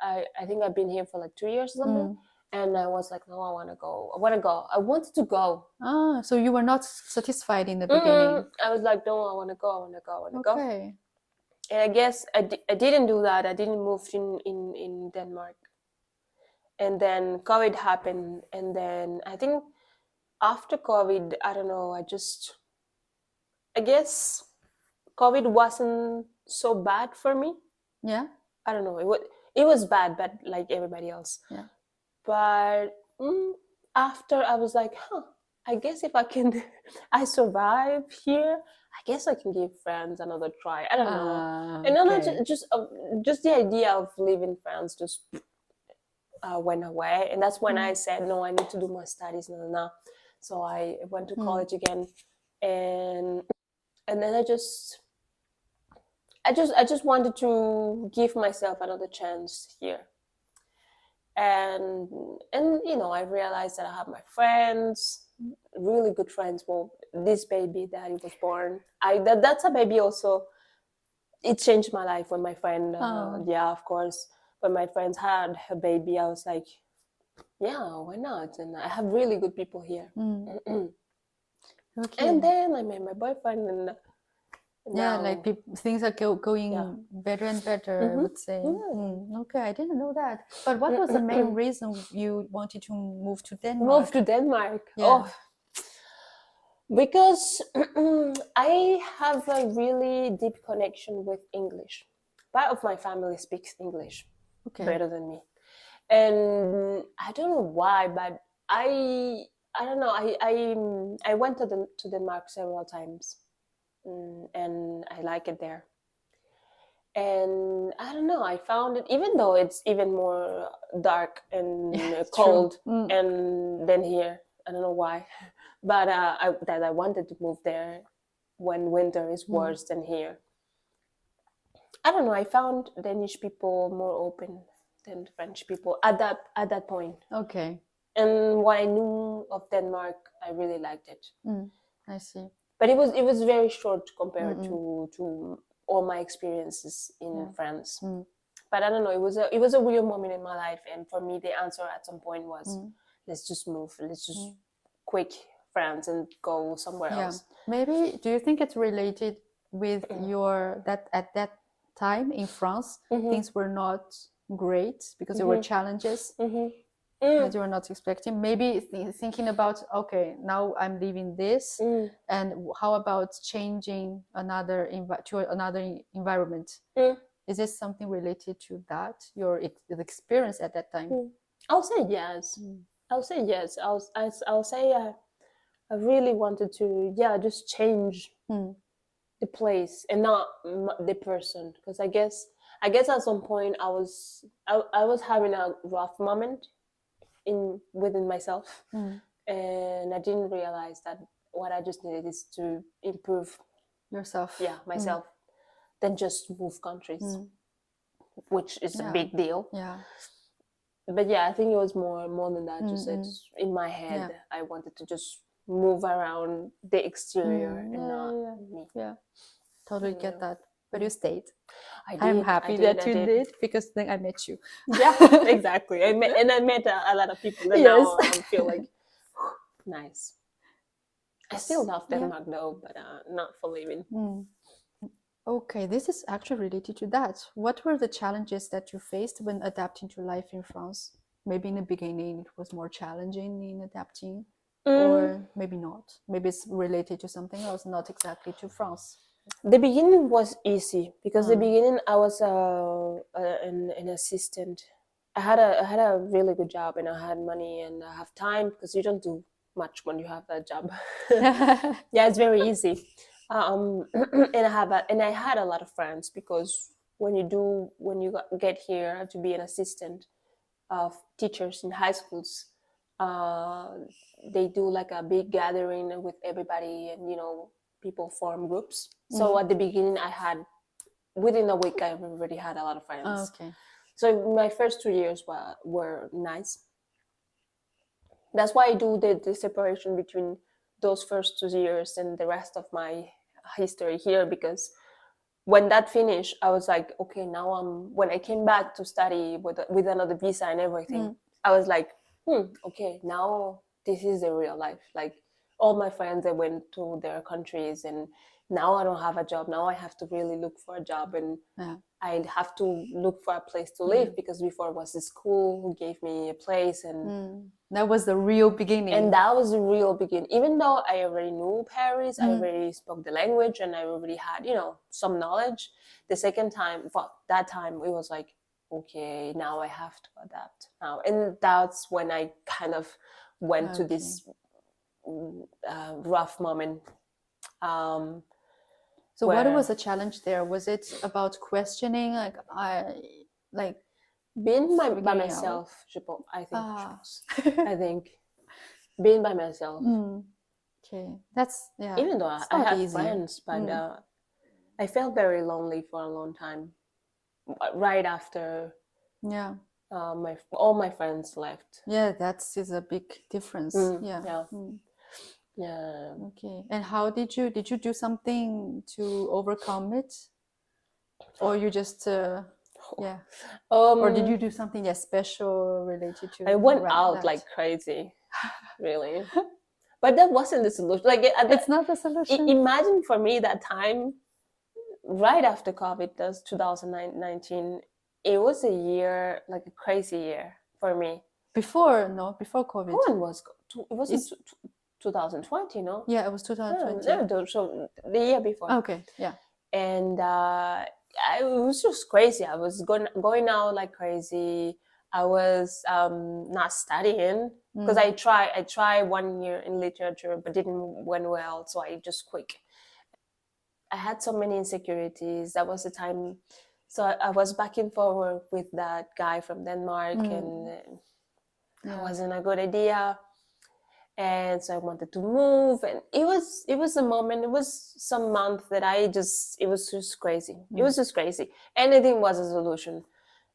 I think I've been here for like 2 years or something. And I was like, no, I want to go. I wanted to go. Ah, so you were not satisfied in the beginning. I was like, no, I want to go. Okay. And I guess I didn't do that. I didn't move in Denmark. And then COVID happened. And then I think after COVID, I don't know, I guess COVID wasn't so bad for me. Yeah. I don't know. It was bad, but like everybody else. Yeah. But after I was like, I guess if I survive here, I guess I can give France another try. I don't know. And then Okay. just the idea of leaving France just went away. And that's when I said, no, I need to do my studies. No. So I went to college again. And then I just wanted to give myself another chance here. And you know, I realized that I have my friends, really good friends. Well, this baby that he was born, that's a baby also. It changed my life when my friend, yeah, of course, when my friends had her baby, I was like, yeah, why not? And I have really good people here. Okay. And then I met my boyfriend, and Yeah, now, like things are going better and better, I would say. Okay, I didn't know that. But what was the main reason you wanted to move to Denmark? Move to Denmark. Yeah. Oh, because I have a really deep connection with English. Part of my family speaks English better than me, and I don't know why, but I don't know. I went to Denmark several times, and I like it there. And I don't know, I found it, even though it's even more dark and cold and than here. I don't know why, but I wanted to move there when winter is worse than here. I don't know. I found Danish people more open than French people at that point. Okay. And what I knew of Denmark, I really liked it. I see. But it was very short compared to all my experiences in France. But I don't know. It was a real moment in my life, and for me, the answer at some point was, let's just move. Let's just quit France and go somewhere else. Maybe. Do you think it's related with your that at that time in France things were not great because there were challenges that you were not expecting? Maybe thinking about, okay, now I'm leaving this, and how about changing to another environment? Is this something related to that, your experience at that time? I'll say yes. I'll say yes. I'll say I really wanted to, just change the place and not the person, because I guess at some point I was having a rough moment within myself, and I didn't realize that what I just needed is to improve yourself, myself, than just move countries, which is a big deal. But I think it was more than that. Just it's in my head, I wanted to just move around the exterior and not me. Totally get that. But you stayed. I'm happy that you did, because then I met you. Yeah, exactly. I met a lot of people. And now I feel like nice. I still love Denmark though, but not for living. Okay, this is actually related to that. What were the challenges that you faced when adapting to life in France? Maybe in the beginning it was more challenging in adapting, or maybe not. Maybe it's related to something else, not exactly to France. The beginning was easy, because the beginning I was an assistant. I had a really good job, and I had money and I have time, because you don't do much when you have that job. It's very easy. And I had a lot of friends, because when you get here to be an assistant of teachers in high schools, they do like a big gathering with everybody, and people form groups. So at the beginning, within a week, I already had a lot of friends. Okay. So my first 2 years were nice. That's why I do the separation between those first 2 years and the rest of my history here, because when that finished, I was like, okay, now when I came back to study with another visa and everything, I was like, okay, now this is the real life. Like all my friends, they went to their countries, and now I don't have a job. Now I have to really look for a job, and I have to look for a place to live, because before it was the school who gave me a place, and that was the real beginning. And that was the real beginning. Even though I already knew Paris, I already spoke the language, and I already had, some knowledge. The second time, that time, it was like, okay, now I have to adapt now. And that's when I kind of went to this rough moment. So what was the challenge there? Was it about questioning, like being by myself? I think. I think being by myself. Okay, that's Even though I had friends, but I felt very lonely for a long time. Right after, all my friends left. Yeah, that is a big difference. Yeah. Okay, and how did you do something to overcome it, or you just or did you do something special related to? I went out like crazy, really. But that wasn't the solution. Like it's not the solution. Imagine for me that time, right after COVID, that's 2019. It was a year, like a crazy year for me. Before COVID. When was it? Wasn't 2020, no? Yeah, it was 2020. No, so the year before. Okay, yeah. And it was just crazy. I was going out like crazy. I was not studying, because I tried 1 year in literature, but didn't went well, so I just quit. I had so many insecurities. That was the time. So I was back and forward with that guy from Denmark, and it wasn't a good idea. And so I wanted to move, and it was a moment. It was some month that it was just crazy. It was just crazy. Anything was a solution.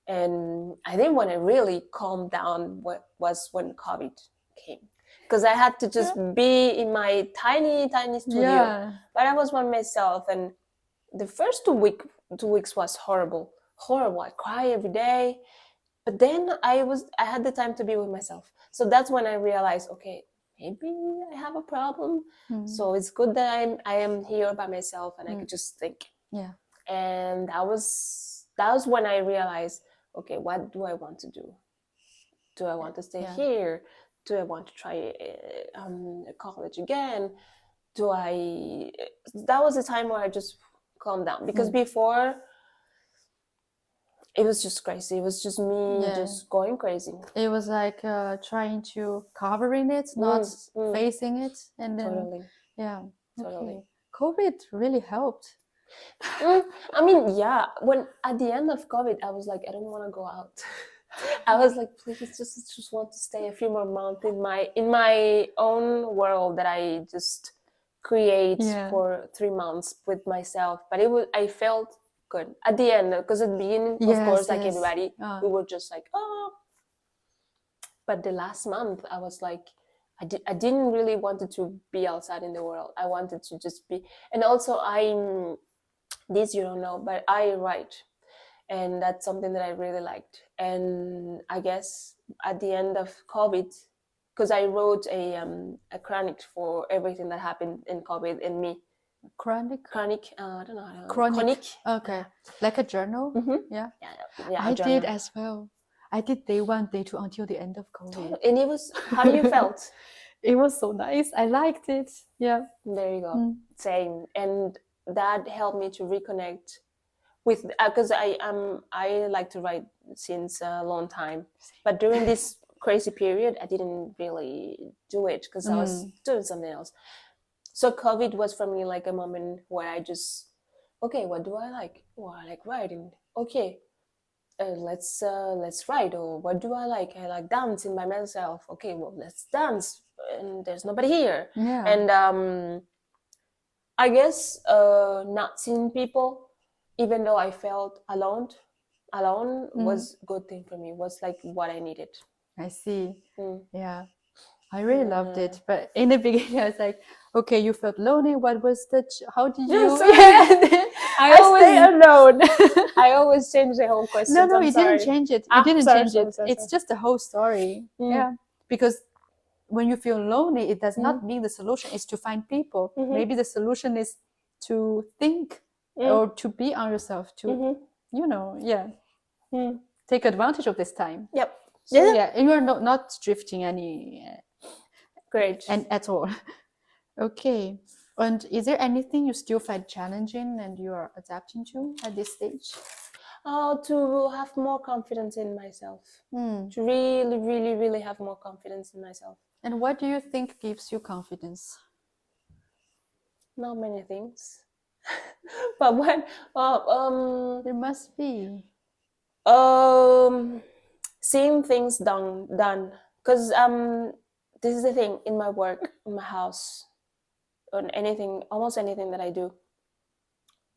And I think when I really calmed down was when COVID came, because I had to just be in my tiny studio. But I was by myself, and the first 2 weeks was horrible. I cry every day, but then I had the time to be with myself. So that's when I realized, okay, maybe I have a problem. So it's good that I am here by myself, and I could just think. And that was when I realized, okay, what do I want to do? Do I want to stay here? Do I want to try college again? That was the time where I just calmed down, because before it was just crazy. It was just me just going crazy. It was like trying to covering it, not facing it, and then totally. Okay. COVID really helped. I mean, when at the end of COVID, I was like, I don't want to go out. I was like, please, just want to stay a few more months in my own world that I just create for 3 months with myself. But I felt good at the end, because at the beginning, of course, like everybody, we were just like, oh. But the last month, I was like, I didn't really wanted to be outside in the world. I wanted to just be, and also this you don't know, but I write, and that's something that I really liked. And I guess at the end of COVID, because I wrote a chronic for everything that happened in COVID and me. Chronic? I don't know. Chronic. Okay, like a journal. Yeah. I did as well. I did day 1, day 2 until the end of COVID. And it was, how you felt? It was so nice. I liked it. Yeah. There you go. Same. And that helped me to reconnect with, because I like to write since a long time, but during this crazy period, I didn't really do it, because I was doing something else. So COVID was for me like a moment where I just, okay, what do I like? Well, I like writing. Okay, let's write. Or what do I like? I like dancing by myself. Okay, well, let's dance. And there's nobody here. And I guess not seeing people, even though I felt alone was a good thing for me. Was like what I needed. I see. Yeah, I really loved it. But in the beginning, I was like, okay, you felt lonely. What was how did you? I stay alone. I always change the whole question. No, you didn't change it. You didn't change it. It's just the whole story. Yeah, because when you feel lonely, it does not mean the solution is to find people. Maybe the solution is to think or to be on yourself, to take advantage of this time. Yep. So yeah, you are not drifting any Great. and at all. Okay. And is there anything you still find challenging and you are adapting to at this stage? To have more confidence in myself. To really, really, really have more confidence in myself. And what do you think gives you confidence? Not many things. But when there must be seeing things done, because this is the thing in my work, in my house, on almost anything that I do.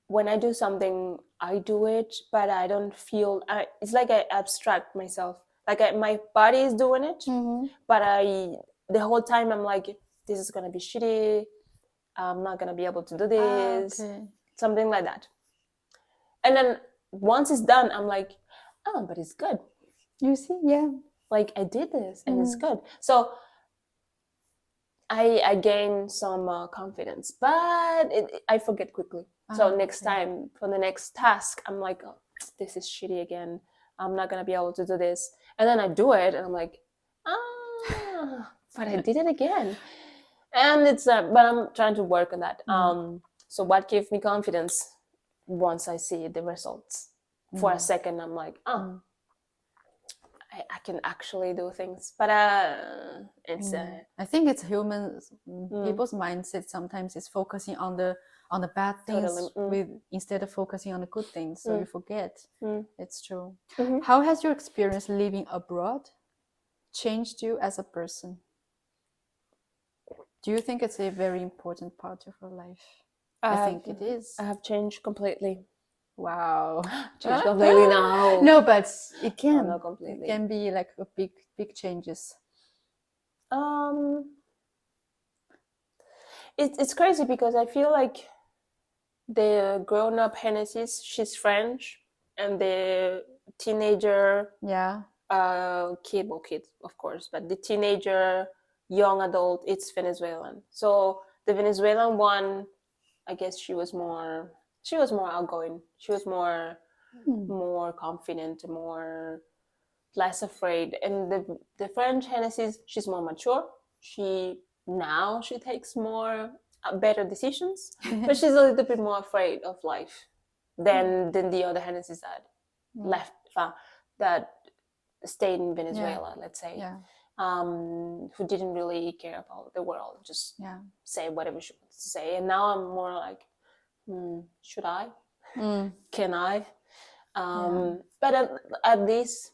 When I do something, I do it, but I don't feel. It's like I abstract myself. Like my body is doing it, but the whole time I'm like, this is gonna be shitty. I'm not gonna be able to do this. Something like that. And then once it's done, I'm like, oh, but it's good. You see, yeah. Like I did this, and it's good. So I gain some confidence, but I forget quickly. So next time for the next task, I'm like, oh, this is shitty again. I'm not gonna be able to do this. And then I do it, and I'm like, but I did it again. And it's but I'm trying to work on that. So what gives me confidence? Once I see the results, for a second I'm like, oh, I can actually do things. But it's I think it's humans, people's mindset sometimes is focusing on the bad things instead of focusing on the good things. So you forget. It's true. How has your experience living abroad changed you as a person? Do you think it's a very important part of your life? I think it is. I have changed completely. Wow. Changed completely now. No, but it can. Not completely. It can be like a big changes. It's crazy because I feel like the grown-up Genessis, she's French, and the teenager, kid of course, but the teenager, young adult, it's Venezuelan. So the Venezuelan one, I guess she was more outgoing. She was more confident, less afraid. And the French Genesis, she's more mature. She takes more better decisions, but she's a little bit more afraid of life than the other Genesis that stayed in Venezuela, let's say. Who didn't really care about the world, just say whatever she wants to say. And now I'm more like, should I? Can I? But at least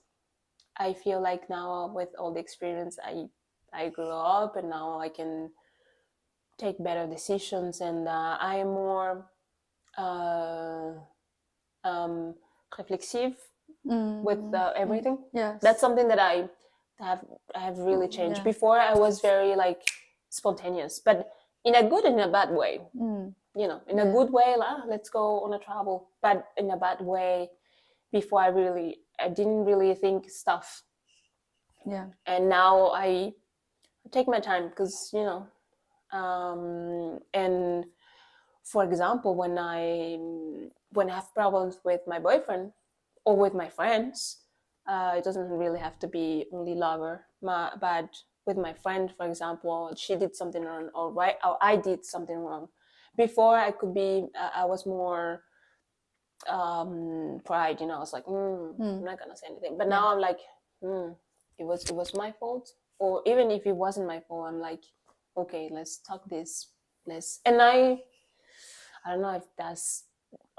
I feel like now with all the experience I grew up, and now I can take better decisions, and I am more reflexive with everything. That's something that I have really changed. Before I was very like spontaneous, but in a good and in a bad way. In a good way, like, let's go on a travel, but in a bad way, before I didn't really think stuff. And now I take my time because and for example, when I have problems with my boyfriend or with my friends, it doesn't really have to be only lover, but with my friend, for example, she did something wrong, or I did something wrong. Before I was more pride, I was like, I'm not gonna say anything. But now I'm like, it was my fault, or even if it wasn't my fault, I'm like, okay, let's talk this. And I don't know if that's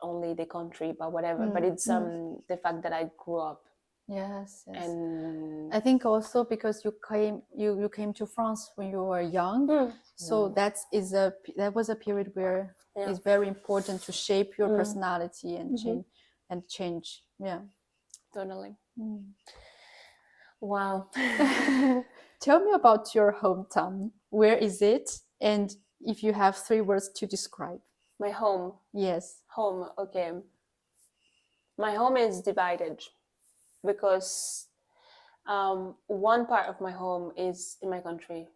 only the country, but whatever. But it's the fact that I grew up. Yes. And I think also because you came to France when you were young, so that was a period where it's very important to shape your personality and change. Yeah, totally. Wow. Tell me about your hometown. Where is it? And if you have 3 words to describe. My home. Yes. Home. Okay. My home is divided because One part of my home is in my country.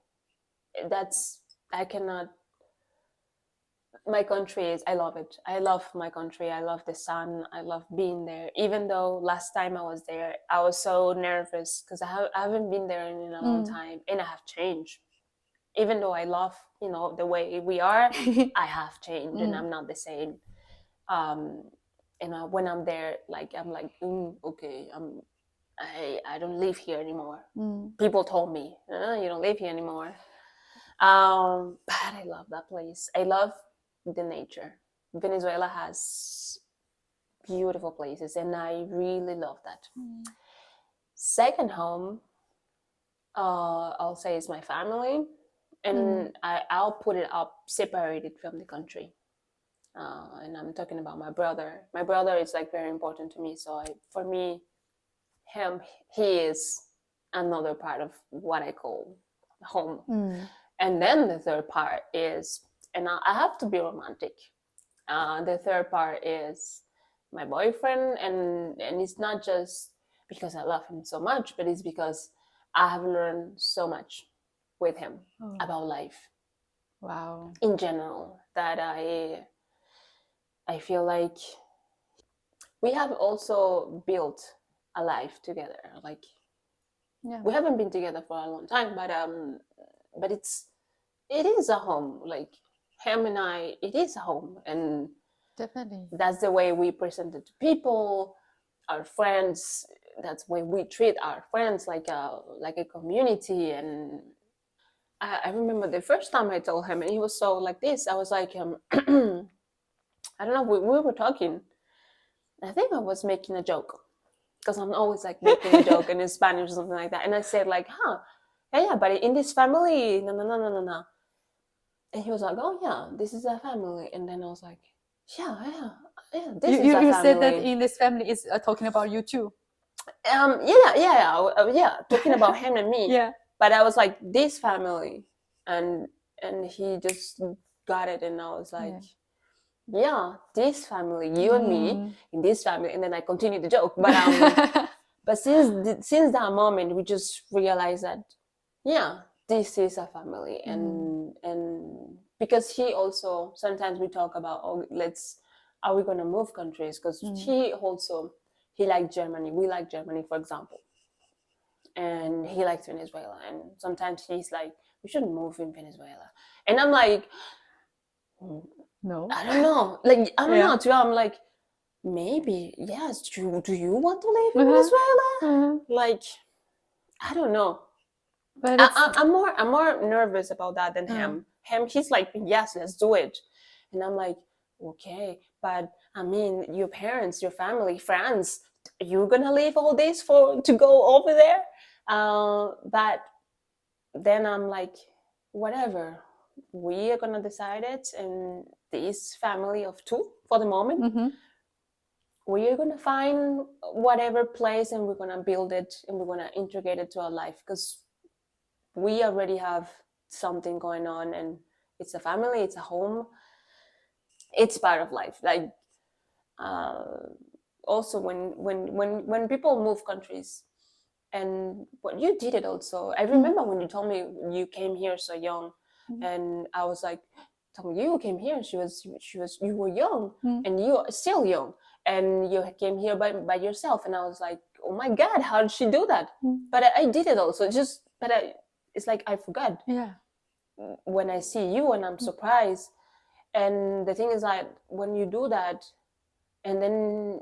That's I cannot. My country is. I love it. I love my country. I love the sun. I love being there. Even though last time I was there, I was so nervous because I haven't been there in a long time, and I have changed. Even though I love, the way we are, I have changed, and I'm not the same. And when I'm there, like I'm like, okay, I don't live here anymore. People told me, you don't live here anymore. But I love that place. I love the nature. Venezuela has beautiful places, and I really love that. Second home, I'll say is my family, and I'll put it up separated from the country. And I'm talking about my brother. My brother is like very important to me. So for me, he is another part of what I call home. And then the third part is, and I have to be romantic. The third part is my boyfriend, and it's not just because I love him so much, but it's because I have learned so much with him about life. Wow. In general, that I feel like we have also built a life together. Like, we haven't been together for a long time, but it is a home. Like him and I, it is a home, and definitely that's the way we present it to people, our friends. That's the way we treat our friends, like a community. And I remember the first time I told him, and he was so like this. I was like, I don't know. We were talking. I think I was making a joke, because I'm always like making a joke in Spanish or something like that. And I said like, yeah, but in this family, no. And he was like, oh yeah, this is a family. And then I was like, yeah, this is a family. You said that in this family is talking about you too. Yeah, talking about him and me. Yeah. But I was like, this family, and he just got it, and I was like, yeah, this family, you and me in this family. And then I continued the joke, but since that moment, we just realized that, yeah, this is a family. And because he also, sometimes we talk about, are we gonna move countries? Because he liked Germany. We like Germany, for example, and he likes Venezuela. And sometimes he's like, we shouldn't move in Venezuela. And I'm like, no, I don't know. Like, I don't know. I'm like, maybe, yes. Do you want to live in Venezuela? Like, I don't know. But I'm more nervous about that than him. He's like, yes, let's do it. And I'm like, okay, but I mean, your parents, your family, friends, you're gonna leave all this to go over there? But then I'm like, whatever. We are gonna decide it, and this family of two for the moment. We are gonna find whatever place, and we're gonna build it, and we're gonna integrate it to our life, because we already have something going on, and it's a family, it's a home, it's part of life. Like, also when people move countries, and what you did it also. I remember when you told me you came here so young, and I was like, you came here, you were young, and you are still young, and you came here by yourself. And I was like, oh my God, how did she do that? But I did it also, it's like I forgot. When I see you, and I'm surprised. And the thing is that when you do that, and then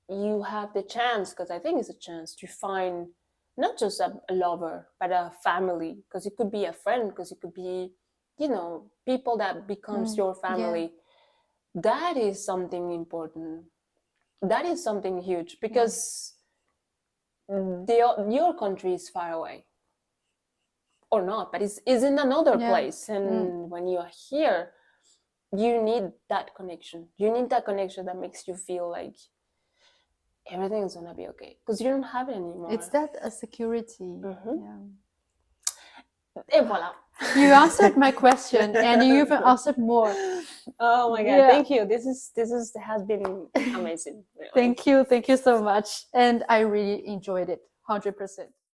you have the chance, because I think it's a chance to find not just a lover, but a family, because it could be a friend, because it could be, people that becomes your family. That is something important. That is something huge, because your country is far away, or not, but it's in another place. And when you are here, you need that connection. You need that connection that makes you feel like everything's gonna be okay, because you don't have it anymore. It's that a security. Et voilà. You answered my question, and you even answered more. Oh my God! Thank you. This has been amazing. Really. Thank you so much, and I really enjoyed it, 100%.